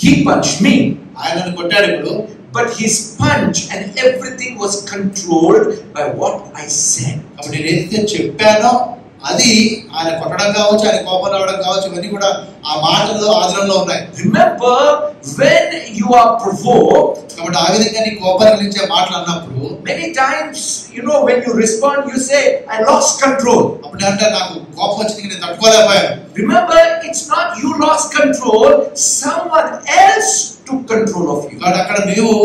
He punched me, ఆయన నన్ను కొట్టాడు ఇప్పుడు, but his punch and everything was controlled by what I said. కాబట్టి నేను ఏదైతే చెప్పానో అది ఆయన కొట్టడం కావచ్చు, ఆయన కోపం రావడం కావచ్చు, ఇవన్నీ కూడా ఆ మాటల్లో ఆధీనంలో ఉన్నాయి. Remember, when you are provoked, కాబట్టి ఆ విధంగా నీ కోపం కలిగించే మాటలు అన్నప్పుడు many times, you know, when you respond, you say, I lost control. అప్పుడు అంటే నాకు కోపం వచ్చింది, నేను తట్టుకోలేకపోయాను. Remember, it's not you lost control, someone else took control of you. కాబట్టి అక్కడ నువ్వు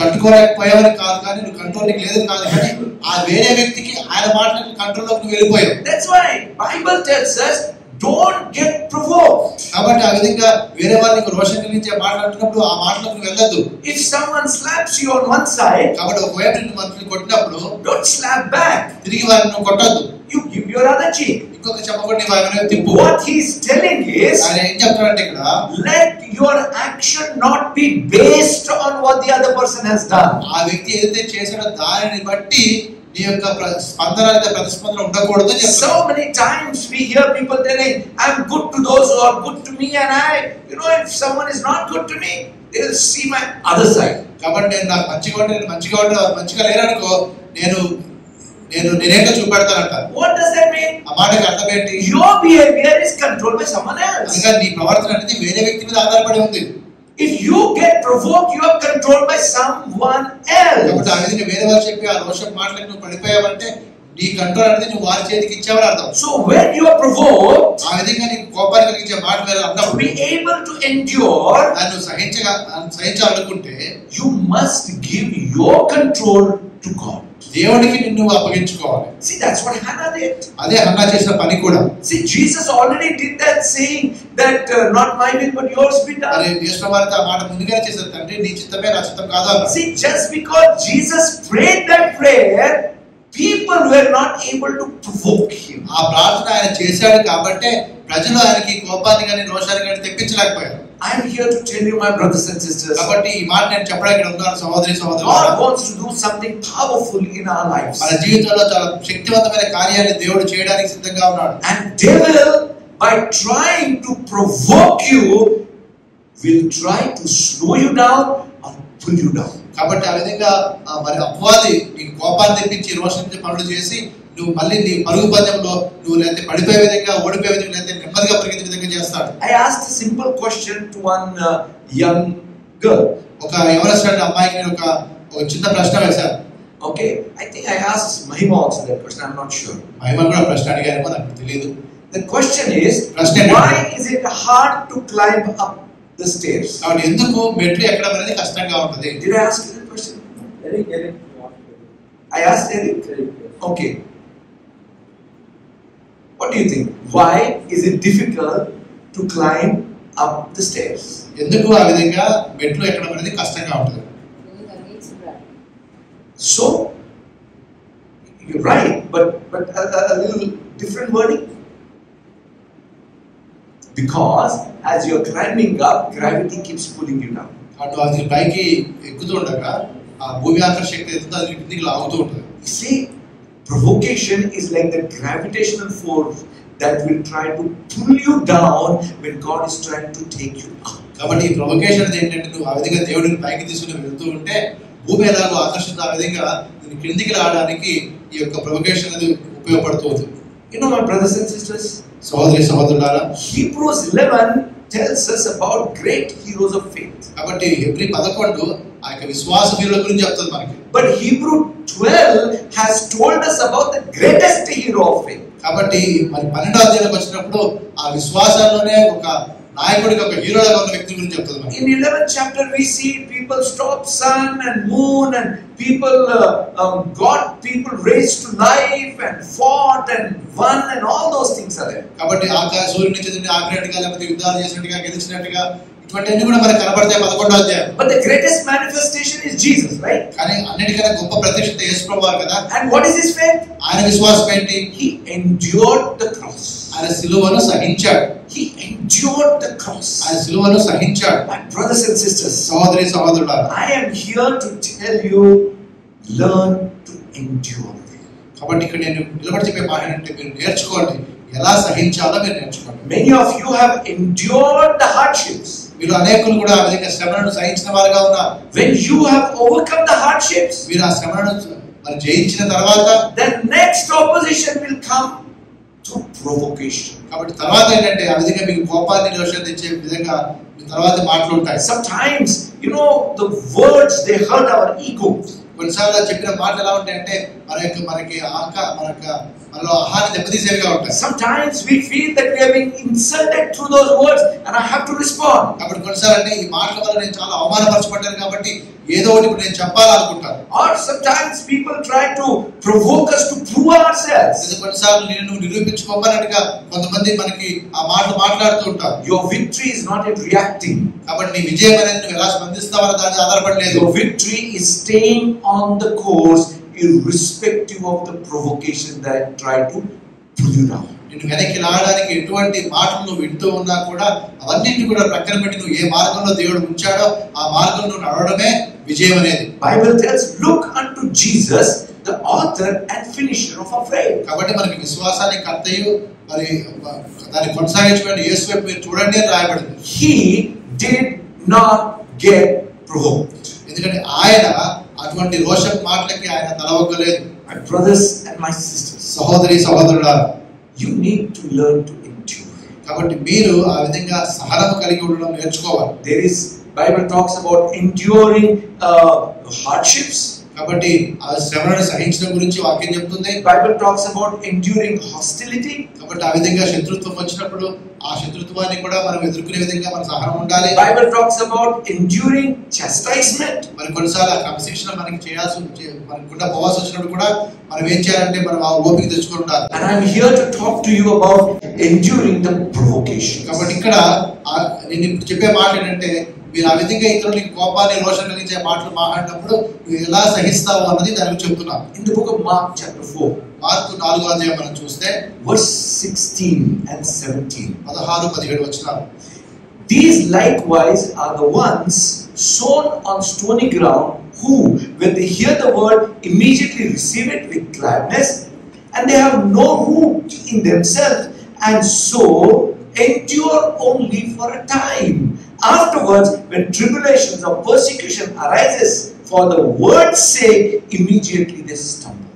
తట్టుకోలేకపోయావని కాదు, కానీ నువ్వు కంట్రోల్ నీకు లేదని కాదు, కానీ ఆ వేరే వ్యక్తికి ఆయన మాటలకు కంట్రోల్లోకి నువ్వు వెళ్ళిపోయావు. That's why Bible tells us, don't get provoked. కాబట్టి ఆ విధంగా వేరే వాళ్ళకి రోషం కలిగించే మాట్లాడుతున్నప్పుడు ఆ మాటలకు నువ్వు వెళ్ళొద్దు. If someone slaps you on one side, కాబట్టి ఒకవైపు నిన్ను మనుషులు కొట్టినప్పుడు don't slap back. తిరిగి వారిని నువ్వు కొట్టద్దు, You give your other cheek. ఇంకొక చెప్పకుండా వారిని తిప్పు. What he's telling is, ఆయన ఏం చెప్తాడంటే ఇక్కడ, let your action not be based on what the other person has done. ఆ వ్యక్తి ఏదైతే చేశాడో దానిని బట్టి నీ యొక్క స్పందన లేదా ప్రతిస్పందన ఉండకూడదు. So many times we hear people telling, I'm good to those who are good to me, and if someone is not good to me, they will see my other side. కాబట్టి నేను నాకు మంచిగా లేరనుకో, నేనేంటో చూపెడతానంట. What does that mean? ఆ మాటకి అర్థం ఏంటి? Your behavior is controlled by someone else. అందుకని నీ ప్రవర్తన అనేది వేరే వ్యక్తి మీద ఆధారపడి ఉంది. If you get provoked, you are controlled by someone else. కాబట్టి ఆ విధంగా వేరే వాళ్ళు చెప్పి ఆ రోషం మాటలకు నువ్వు పడిపోయావంటే నీ కంట్రోల్ అనేది నువ్వు వారి చేతికి ఇచ్చావని అర్థం. So when you are provoked, ఆ విధంగా నీకు కోపాన్ని కలిగించే మాటలు అన్నప్పుడు to be able to endure, దాన్ని సహించాలనుకుంటే you must give your control to God. దేవునికి నిన్ను అప్పగించుకోవాలి. See, that's what Hannah did. అదే హన్నా చేసిన పని కూడా. See, Jesus already did that, saying that not my will but yours be done. అరే యేసుప్రభువారు ఆ మాట ముందుగానే చేశారు, తండ్రి నీ చిత్తమే నా చిత్తం కాదు అన్నారు. See, just because Jesus prayed that prayer, people were not able to provoke him. ఆ ప్రార్థన ఆయన చేశాడు కాబట్టి ప్రజలు ఆయనకి కోపాన్ని కానీ రోషాన్ని కానీ తెప్పించలేకపోయారు. I am here to tell you, my brothers and sisters, కాబట్టి ఈ మాట నేను చెప్పడానికి ఇక్కడ ఉన్నాను సహోదరి సహోదరులారా. God wants to do something powerful in our lives. మన జీవితంలో చాలా శక్తివంతమైన కార్యాలు దేవుడు చేయడానికి సిద్ధంగా ఉన్నాడు. And devil, by trying to provoke you, will try to slow you down or pull you down. కాబట్టి ఆ విధంగా మరి అపవాది నీకు కోపాన్ని తెప్పించి రోషించే పనులు చేసి నువ్వు మళ్ళీ నీ పరుగు పందెంలో నువ్వు లేకపోతే పడిపోయే విధంగా, ఓడిపోయే విధంగా, లేకపోతే నెమ్మదిగా పరిగెత్తే విధంగా చేస్తాడు. I asked a simple question to one young girl. ఒక యవనస్తుడి అమ్మాయికి నేను ఒక చిన్న ప్రశ్న వేశాను. Okay, I think I asked Mahima also that question. I'm not sure. మహిమ కూడా ప్రశ్న అడిగారేమో నాకు తెలియదు. The question is, why is it hard to climb up the stairs? కాబట్టి ఎందుకు మెట్లు ఎక్కడం అనేది కష్టంగా ఉంటుంది? Did I ask you that question? Eric. I asked Eric. Okay. What do you think? Why is it difficult to climb up the stairs? ఎందుకు ఆ విధంగా మెట్లు ఎక్కడం అనేది కష్టంగా ఉంటుంది? So you're right, but a little different wording. Because as you're climbing up, gravity keeps pulling you down. అటు అది పైకి ఎక్కుతూ ఉండగా ఆ భూమి ఆకర్షణ శక్తి ఎంత అది కిందికి లాగుతూ ఉంటుంది. You see, provocation is like the gravitational force that will try to pull you down when God is trying to take you up. కాబట్టి ఈ ప్రొవొకేషన్ అనేది ఏంటంటే నువ్వు ఆ విధంగా దేవుడిని పైకి తీసుకుని వెళ్తూ ఉంటే భూమి ఎలాగో ఆకర్షిత ఆ విధంగా నేను కిందికి రావడానికి ఈ యొక్క ప్రొవొకేషన్ అనేది ఉపయోగపడుతుంది. You know, my brothers and sisters, సహోదరి సహోదరులారా, Hebrews 11 tells us about great heroes of faith. కాబట్టి హెబ్రీ 11 ఆ యొక్క విశ్వాస వీరుల గురించి చెప్తుంది మనకి. But Hebrew 12 has told us about the greatest hero of faith. కాబట్టి మరి 12వ అధ్యాయంలోకి వచ్చినప్పుడు ఆ విశ్వాసాల్లోనే ఒక నాయకుడికి ఒక హీరోగా ఉన్న వ్యక్తి గురించి చెప్తుంది మనకి. In 11th chapter we see people stop sun and moon and people got people raised to life and fought and won and all those things are there. కాబట్టి సూర్యుని నుంచి ఆగ్రహంగా లేకపోతే యుద్ధాలు చేసినట్టుగా గెలిచినట్టుగా ఇటువంటివన్నీ కూడా మనకు కనబడతాయి 11వ అధ్యాయం. But the greatest manifestation is Jesus, right? కానీ అన్నిటికన్నా గొప్ప ప్రత్యక్షత యేసు ప్రభువారు కదా. And what is his faith? ఆయన విశ్వాసం ఏంటి? He endured the cross. ఆయన సిలువను సహించాడు. He endured the cross. ఆయన సిలువను సహించాడు. My brothers and sisters, సహోదరి సహోదరులారా, I am here to tell you, learn to endure. కాబట్టి ఇక్కడ నేను నిలబడి చెప్పే మాట ఏంటంటే మీరు నేర్చుకోండి, ఎలా సహించాలో మీరు నేర్చుకోండి. Many of you have endured the hardships. మీరు అనేకులు కూడా ఆ విధంగా శ్రమలను సహించిన వారుగా ఉన్నారు. When you have overcome the hardships, మీరు ఆ శ్రమలను మరి జయించిన తర్వాత the next opposition will come through provocation. కాబట్టి తర్వాత ఏంటంటే ఆ విధంగా మీకు కోపాన్ని దోషం తెచ్చే విధంగా మీ తర్వాత మాటలు ఉంటాయి. Sometimes, you know, the words they hurt our ego. కొన్నిసార్లు చెప్పిన మాటలు ఎలా ఉంటాయంటే మనకి మనలో ఆహారం దెబ్బతీసేవిగా ఉంటాయి. Sometimes we feel that we are being insulted through those words and I have to respond. కాబట్టి కొన్నిసార్లు అంటే ఈ మాటల వల్ల నేను చాలా అవమానపరచబడ్డాను కాబట్టి ఏదో ఒకటి ఇప్పుడు నేను చెప్పాలనుకుంటాను. Or sometimes people try to provoke us to prove ourselves. కొన్నిసార్లు నేను నిరూపించుకోవాలన్నట్టుగా కొంతమంది మనకి ఆ మాటలు మాట్లాడుతూ ఉంటారు. Your victory is not in reacting. కాబట్టి నీ విజయం అనేది నువ్వు ఎలా స్పందిస్తావో దాని ఆధారపడలేదు. Your victory is staying on the course irrespective of the provocation that try to pull you down. నిన్ను వెనక్కి లాగడానికి ఎటువంటి మాటలు నువ్వు వింటూ ఉన్నా కూడా అవన్నింటినీ కూడా ప్రక్కన పెట్టి నువ్వు ఏ మార్గంలో దేవుడు ఉంచాడో ఆ మార్గంలో నడవడమే విజయం అనేది. Bible tells, look unto Jesus, the author and finisher of our faith. కాబట్టి మనకి విశ్వాసానికి కర్తయు మరి దాన్ని కొనసాగించుకునే యేసు వైపు మీరు చూడండి అని రాయబడింది. He did not get provoked. ఎందుకంటే ఆయన అటువంటి రోషం మాటలకి ఆయన తలవగ్గలేదు. My brothers and my sisters, సహోదరి సహోదరులారా, you need to learn to endure. కాబట్టి మీరు ఆ విధంగా సహనం కలిగి ఉండడం నేర్చుకోవాలి. There is Bible talks about enduring hardships. కాబట్టి ఆ శ్రమలను సహించడం గురించి వాక్యం చెప్తుంది. Bible talks about enduring hostility. కాబట్టి ఆ విధంగా శత్రుత్వం వచ్చినప్పుడు ఆ శత్రుత్వాన్ని కూడా మనం ఎదుర్కొనే విధంగా మన సహనం ఉండాలి. Bible talks about enduring chastisement. మరి కొన్నిసార్లు ఆ క్రమశిక్షణ మనకి మనకుండా పోవాల్సి వచ్చినప్పుడు కూడా మనం ఏం చేయాలంటే మనం ఆ ఓపిక తెచ్చుకొని ఉండాలి. And I am here to talk to you about enduring the provocation. కాబట్టి ఇక్కడ నేను ఇప్పుడు చెప్పే మాట ఏంటంటే మీరు ఆ విధంగా ఇతరులకి కోపాన్ని రోషం కలిగించే మాటలు మాట్లాడినప్పుడు నువ్వు ఎలా సహిస్తావు అన్నది దాని గురించి చెప్తున్నాను. In the book of Mark chapter 4, mark 4వ అధ్యాయం మనం చూస్తే verse 16 and 17. 16-17 వచనాలు. These likewise are the ones sown on stony ground, who, when they hear the word, immediately receive it with gladness, and they have no root in themselves, and so endure only for a time. Afterwards, when tribulations or persecution arises for the word's sake, immediately they stumble.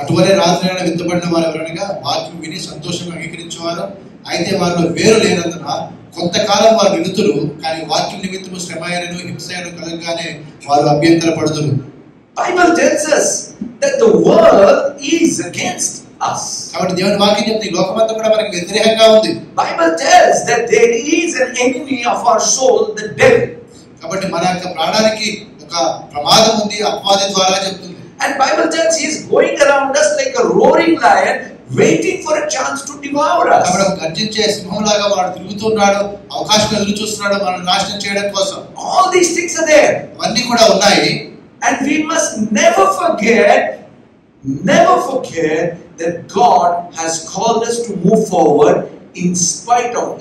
అటువలే రాత్రి విత్తబడిన వారు ఎవరనగా వాక్యం విని సంతోషంగా అంగీకరించేవారు, అయితే వారిలో వేరు లేనందున కొంతకాలం వారు వినుతురు, కానీ వాక్యం నిమిత్తము శ్రమ అయినను హింస అయినను కలగగానే వారు అభ్యంతర పడుదురు. Bible tells us that the world is against us. కాబట్టి దేవుని వాక్యం చెప్తుంది ఈ లోకమంతా కూడా మనకి వ్యతిరేకంగా ఉంది. Bible tells that there is an enemy of our soul, the devil. కాబట్టి మన యొక్క ప్రాణానికి ఒక ప్రమాదం ఉంది, అపవాది ద్వారా చెప్తుంది. And Bible tells he is going around us like a roaring lion, waiting for a chance to devour us. కాబట్టి గర్జించే సింహంలాగా వాడు తిరుగుతున్నాడు, అవకాశం ఎదురు చూస్తున్నాడు మనల్ని నాశనం చేయడం కోసం. All these things are there. అన్నీ కూడా ఉన్నాయి. And we must never forget that God has called us to move forward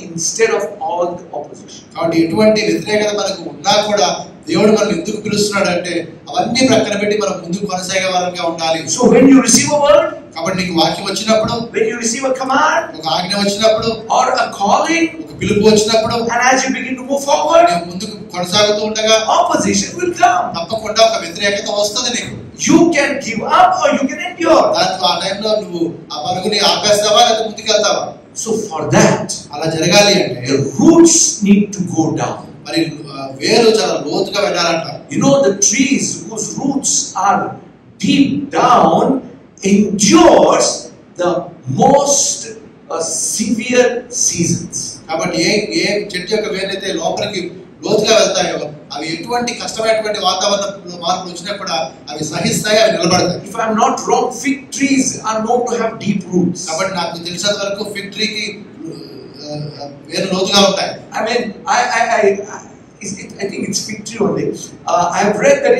instead of all the opposition. కాబట్టి ఎటువంటి వ్యతిరేకత మనకు ఉన్నా కూడా దేవుడు మనల్ని ఎందుకు పిలుస్తున్నాడు అంటే అవన్నీ ప్రక్కన పెట్టి మనం ముందుకు కొనసాగే వారంగా ఉండాలి. So when you receive a word, కాబట్టి నీకు వాక్యం వచ్చినప్పుడు, when you receive a command, ఒక ఆజ్ఞ వచ్చినప్పుడు, or a calling, ఒక పిలుపు వచ్చినప్పుడు, and as you begin to move forward, నీవు ముందుకు కొనసాగుతూ ఉండగా opposition will come. తప్పకుండా ఒక వ్యతిరేకత వస్తుంది నీకు. You can give up or you can endure. దాంతో ఆ టైంలో నువ్వు ఆ పరుగుని ఆపేస్తావా లేదా ముందుకు వెళ్తావా? So for that, అలా జరగాలి అంటే the roots need to go down. మరి వేరు చాలా లోతుగా వెళ్ళాలంట. You know, the trees whose roots are deep down endures the most severe seasons. కాబట్టి ఏ చెట్టు యొక్క వేరైతే లోపలికి లోతుగా వెళ్తాయో అవి ఎటువంటి కష్టమైనటువంటి వాతావరణంలో మార్పులు వచ్చినా కూడా అవి సహిస్తాయి, అవి నిలబడతాయి. If I am not wrong, fig trees are known to have deep roots. కాబట్టి నాకు తెలిసినంత వరకు ఫిగ్ ట్రీకి వేరు లోతుగా ఉంటాయి. I mean, I think it's fig tree only. I have read that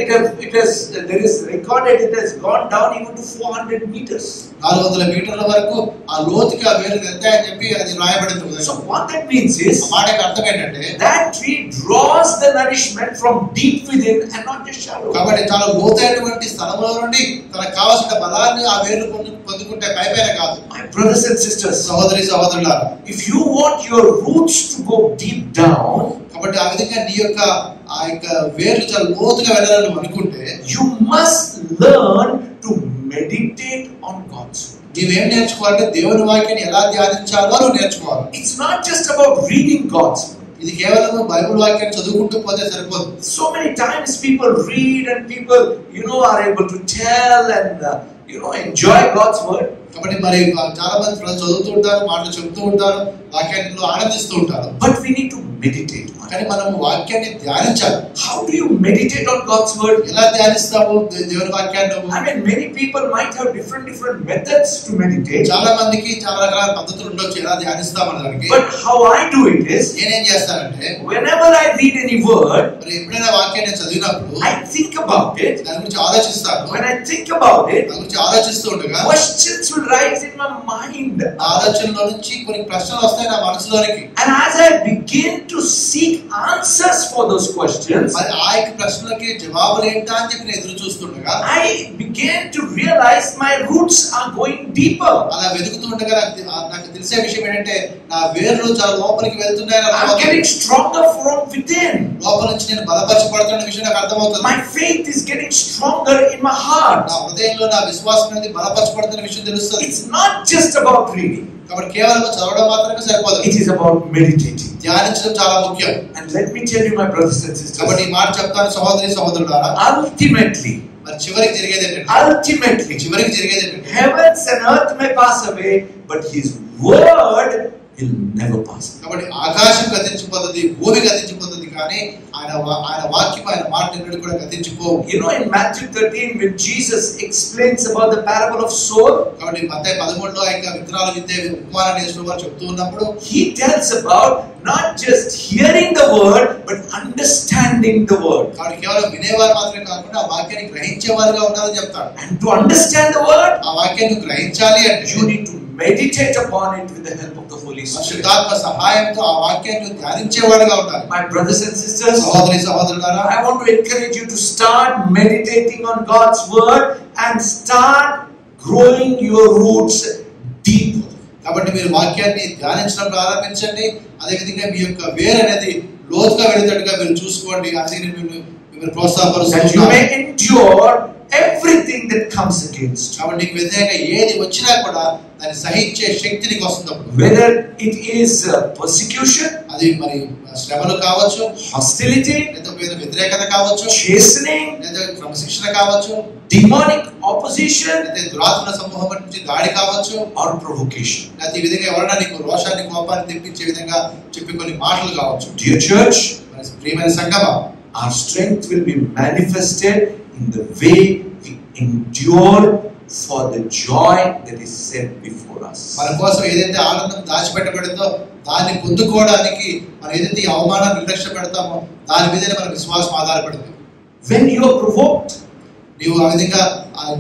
there is recorded it has gone down even to 400 meters. 400 మీటర్ల వరకు ఆ లోతుగా వేరు వెళ్తాయని చెప్పి అది రాయబడింది. So what that means is, ఆ మాటకి అర్థం ఏంటంటే that tree draws the nourishment from deep within and not just shallow. కాబట్టి చాలా లోతైనటువంటి స్థలంలో నుండి తనకు కావాల్సిన బలాన్ని ఆ వేర్లు పొందుకుంటే పైపైన కాదు. My brothers and sisters, సహోదరులారా, if you want your roots to go deep down, కాబట్టి ఆ విధంగా నీ యొక్క ఆ యొక్క వేర్లు చాలా లోతుగా వెళ్ళాలని అనుకుంటే you must learn to meditate on God's word. నీవేం నేర్చుకోవాలంటే దేవుని వాక్యాన్ని ఎలా ధ్యానించాలో నువ్వు నేర్చుకోవాలి. It's not just about reading God's word. ఇది కేవలం బైబిల్ వాక్యాన్ని చదువుకుంటూ పోతే సరిపోదు. So many times people read and people are able to tell and enjoy God's word. కాబట్టి మరి చాలా మంది ప్రజలు చదువుతూ ఉంటారు, మాటలు చెప్తూ ఉంటారు, వాక్యాన్ని ఆనందిస్తూ ఉంటారు. But we need to meditate. కానీ మనం వాక్యాన్ని ధ్యానించాలి. How do you meditate on God's word? ఎలా ధ్యానిస్తావు దేవుని వాక్యాన్ని? I mean, many people might have different methods to meditate. చాలా మందికి చాలా రకాల పద్ధతులు ఉండొచ్చు ఎలా ధ్యానిస్తామనడానికి. But how I do it is, నేనేం చేస్తానంటే whenever I read any word, మరి ఎప్పుడైనా వాక్యాన్ని చదివినప్పుడు I think about it. దాని గురించి ఆలోచిస్తాను. When I think about it, దాని గురించి ఆలోచిస్తూ ఉండగా questions will rise in my mind. ఆలోచనలో నుంచి కొన్ని ప్రశ్నలు వస్తాయి నా మనసులోనికి. And as I begin to seek answers for those questions, మరి ఆ యొక్క ప్రశ్నలకి జవాబులు ఏంటా అని చెప్పి నేను ఎదురు చూస్తుండగా I began to realize my roots are going deeper. అలా వెతుకుతూ ఉండగా నాకు తెలిసే విషయం ఏంటంటే నా వేర్లు చాలా లోపలికి వెళ్తున్నాయని I'm getting stronger from within. లోపల నుంచి నేను బలపరచబడుతున్న విషయం నాకు అర్థమవుతుంది. My faith is getting stronger in my heart. నా హృదయంలో నా విశ్వాసం అనేది బలపరచబడుతున్న విషయం తెలుస్తుంది. It's not just about reading. కాబట్టి కేవలం చదవడం మాత్రమే సరిపోదు. It is about meditating. ధ్యానించడం చాలా ముఖ్యం. And let me tell you, my brothers and sisters, కాబట్టి ఈ మాట చెప్తాను సహోదరులారా, ultimately, మరి చివరికి జరిగేది ఏంటంటే heavens and earth may pass away, but his word will never pass away. కాబట్టి ఆకాశం గతించిపోతుంది, భూమి గతించిపోతుంది, కానీ ఆయన వాక్యం ఆయన మాట ఎన్నడూ కూడా గతించిపోవు. In Matthew 13, when Jesus explains about the parable of sower, కాబట్టి మత్తయి 13లో ఇంకా విత్తనాలు విత్తే ఉపమానాన్ని యేసువారు చెప్తూ ఉన్నప్పుడు he tells about not just hearing the word but understanding the word. కాబట్టి కేవలం వినేవారు మాత్రమే కాకుండా ఆ వాక్యాన్ని గ్రహించేవారుగా ఉండాలని చెప్తాడు. And to understand the word, ఆ వాక్యాన్ని గ్రహించాలి అంటే you need to meditate upon it with the help of the Holy Spirit. పరిశుద్ధాత్మ సహాయంతో ఆ వాక్యాన్ని ధ్యానించేవారుగా ఉండాలి. My brothers and sisters, సహోదరులారా, I want to encourage you to start meditating on God's word and start growing your roots deep. కాబట్టి మీరు వాక్యాన్ని ధ్యానించడం ప్రారంభించండి. అదే విధంగా మీ యొక్క వేరు అనేది లోతుగా వెళ్ళేటట్టుగా మీరు చూసుకోండి. అది మిమ్మల్ని ప్రోత్సాహపరుస్తాను. That you may endure everything that comes against you. కాబట్టి నీకు వ్యతిరేకంగా ఏది వచ్చినా కూడా దాన్ని సహించే శక్తి నీకు వస్తుంది. Whether it is persecution, అది మరి శ్రమలు కావచ్చు, hostility, లేదా వ్యతిరేకత కావచ్చు, chastening, లేదా క్రమశిక్షణ కావచ్చు, demonic opposition, లేదా దురాత్మల సమూహం నుంచి దాడి కావచ్చు, or provocation. లేదా ఈ విధంగా ఎవరైనా నీకు రోషాన్ని కోపాన్ని తెప్పించే విధంగా చెప్పి కొన్ని మాటలు కావచ్చు. Dear church, మన ప్రియమైన సంఘమా, our strength will be manifested in the way we endure for the joy that is set before us. మన కోసం ఏదైతే ఆనందం దాచిపెట్టబడిందో దాన్ని పొందుకోవడానికి మనం ఏదైతే ఈ అవమానాన్ని నిర్లక్ష్య పెడతామో దాని మీదనే మన విశ్వాసం ఆధారపడుతుంది. When you are provoked, నీవు ఆ విధంగా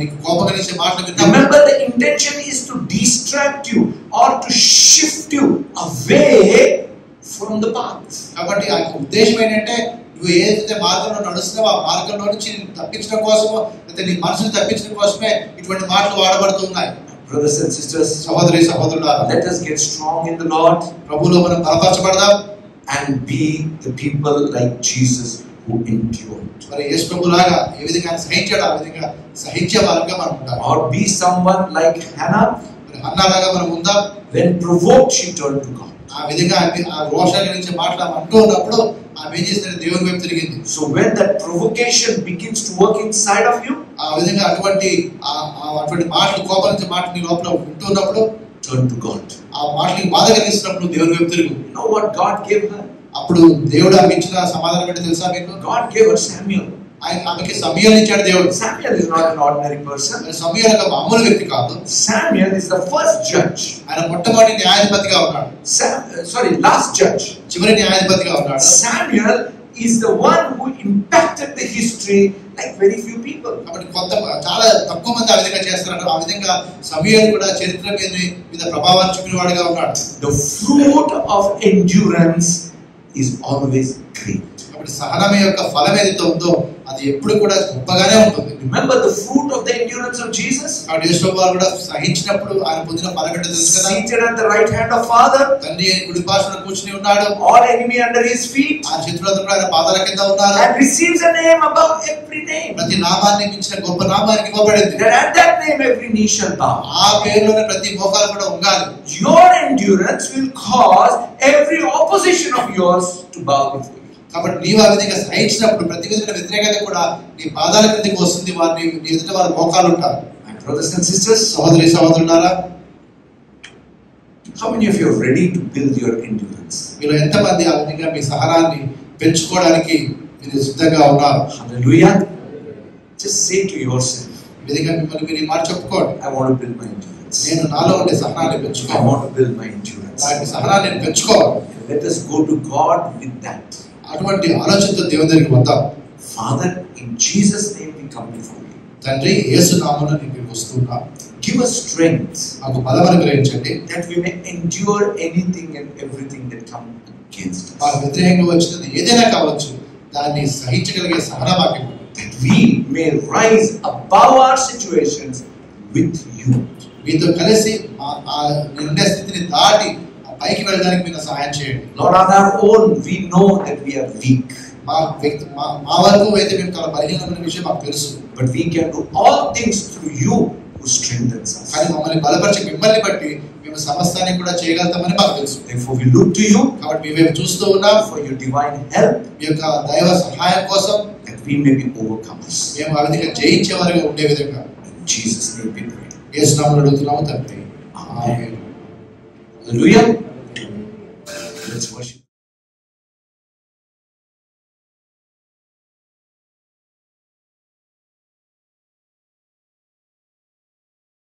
నీకు కోపం కలిగించే మాటలు విన్నా, remember the intention is to distract you or to shift you away from the path. కాబట్టి ఆ ఉద్దేశం ఏంటంటే నువ్వు ఏదైతే మార్గంలో నడుస్తున్నావో ఆ మార్గంలో నుంచి తప్పించడం కోసమో లేదా నీ మనసును తప్పించడం కోసమే ఇటువంటి మాటలు వాడబడుతూ ఉన్నాయి. Brothers and sisters, సహోదరి సహోదరులారా, let us get strong in the Lord, ప్రభువులో మనం బలపరచబడదాం, and be the people like Jesus who endured. మరి యేసు ప్రభులాగా ఏ విధంగా సహించాడు ఆ విధంగా సహించే వారంగా మనం ఉండాలి. Or be someone like Hannah, మరి హన్నాలాగా మనం ఉందాం. when provoked she turned to God. ఆ విధంగా ఆ రోషం గురించి మాట్లాడ అంటూ ఉన్నప్పుడు ఆమె ఏం చేస్తుంది, దేవుని వైపు తిరిగింది. So when that provocation begins to work inside of you, ఆ విధంగా అటువంటి మాటలు కోపం నుంచి మాటలు నీ లోపల ఉంటున్నప్పుడు turn to God. ఆ మాటలు బాధ కలిగిస్తున్నప్పుడు దేవుని వైపు తిరుగు. You know what God gave her? అప్పుడు దేవుడు ఆమె ఇచ్చిన సమాధానం ఏంటో తెలుసా మీకు? God gave her Samuel. ఆమెకి సమూయేలుని ఇచ్చాడు దేవుడు. Samuel is not an ordinary person. సమూయేలు ఒక మామూలు వ్యక్తి కాదు. Samuel is the first judge. ఆయన మొట్టమొదటి న్యాయాధిపతిగా ఉన్నాడు. Last judge. చివరి న్యాయాధిపతిగా ఉన్నాడు. Samuel is the one who impacted the history like very few people. కాబట్టి చాలా తక్కువ మంది ఆ విధంగా చేస్తున్నారు. ఆ విధంగా సమూయేలు కూడా చరిత్ర మీద ప్రభావాన్ని చూపినవాడుగా ఉన్నాడు. The fruit of endurance is always great. కాబట్టి సహనం యొక్క ఫలం ఏదైతే ఉందో అది ఎప్పుడు కూడా గొప్పగానే ఉంటుంది. Remember the fruit of the endurance of Jesus? ఆ యేసువారు కూడా సహించినప్పుడు ఆయన పొందిన ఫలం ఏంటో తెలుసు కదా? Seated at the right hand of Father, తండ్రి కుడి పార్శ్వన కూర్చుని ఉన్నాడు. all enemy under his feet, ఆ శత్రువులందరూ ఆయన పాదాల కింద ఉన్నారు. and receives a name above every name. ప్రతి నామాన్ని మించిన గొప్ప నామానికి ఇవ్వబడింది. That at that name every knee shall bow. ఆ పేరులోనే ప్రతి మోకాలు కూడా ఉండాలి. Your endurance will cause every opposition of yours to bow before you. కాబట్టి నీవు ఆ విధంగా సహించినప్పుడు ప్రతి విధమైన వ్యతిరేకత కూడా నీ పాదాల కిందకి వస్తుంది. వారిని నీ ఎదుట వారి మోకాలు ఉంటారు. My brothers and sisters, సహోదరి సహోదరులారా, how many of you are ready to build your endurance? మీరు ఎంతమంది ఆ విధంగా మీ సహనాన్ని పెంచుకోవడానికి మీరు సిద్ధంగా ఉన్నారు? Hallelujah. Just say to yourself, ఈ విధంగా మిమ్మల్ని మీరు ఈ మాట చెప్పుకోండి, I want to build my endurance. నేను నాలో ఉండే సహనాన్ని I పెంచుకోవాలి. want to build my endurance. నా సహనాన్ని నేను పెంచుకోవాలి. Let us go to God with that. అటువంటి ఆలోచనతో దేవుని దగ్గరికి వద్దాం. Father, in Jesus' name we come before you. తండ్రి యేసు నామమున నీకు వస్తున్నా. Give us strength నాకు బలం అనుగ్రహించండి, that we may endure anything and everything that comes against us. ఆ వ్యతిరేకంగా వచ్చినది ఏదైనా కావచ్చు దాన్ని సహించగలిగే సహన వాక్యం, That we may rise above our situations with you. మీతో కలిసి ఆ నిర్ణయ స్థితిని దాటి పైకి వెళ్ళడానికి మీరు సహాయం చేయండి. Lord, on our own we know that we are weak. మా వరకు అయితే మేము చాలా బలహీనమైన విషయం మాకు తెలుసు. But we can do all things through you who strengthens us. కానీ మమ్మల్ని బలపరిచి మిమ్మల్ని బట్టి మేము సమస్తాన్ని కూడా చేయగలుగుతామని మాకు తెలుసు. Therefore we look to you కాబట్టి మీ వైపు చూస్తూ ఉన్నాం for your divine help, మీ యొక్క దైవ సహాయం కోసం, that we may be overcomers. మేము ఆ విధంగా జయించే వారిగా ఉండే విధంగా In Jesus' name we pray. యేసు నామములో అడుగుతున్నాము తండ్రి. ఆమేన్. Hallelujah. Let's worship.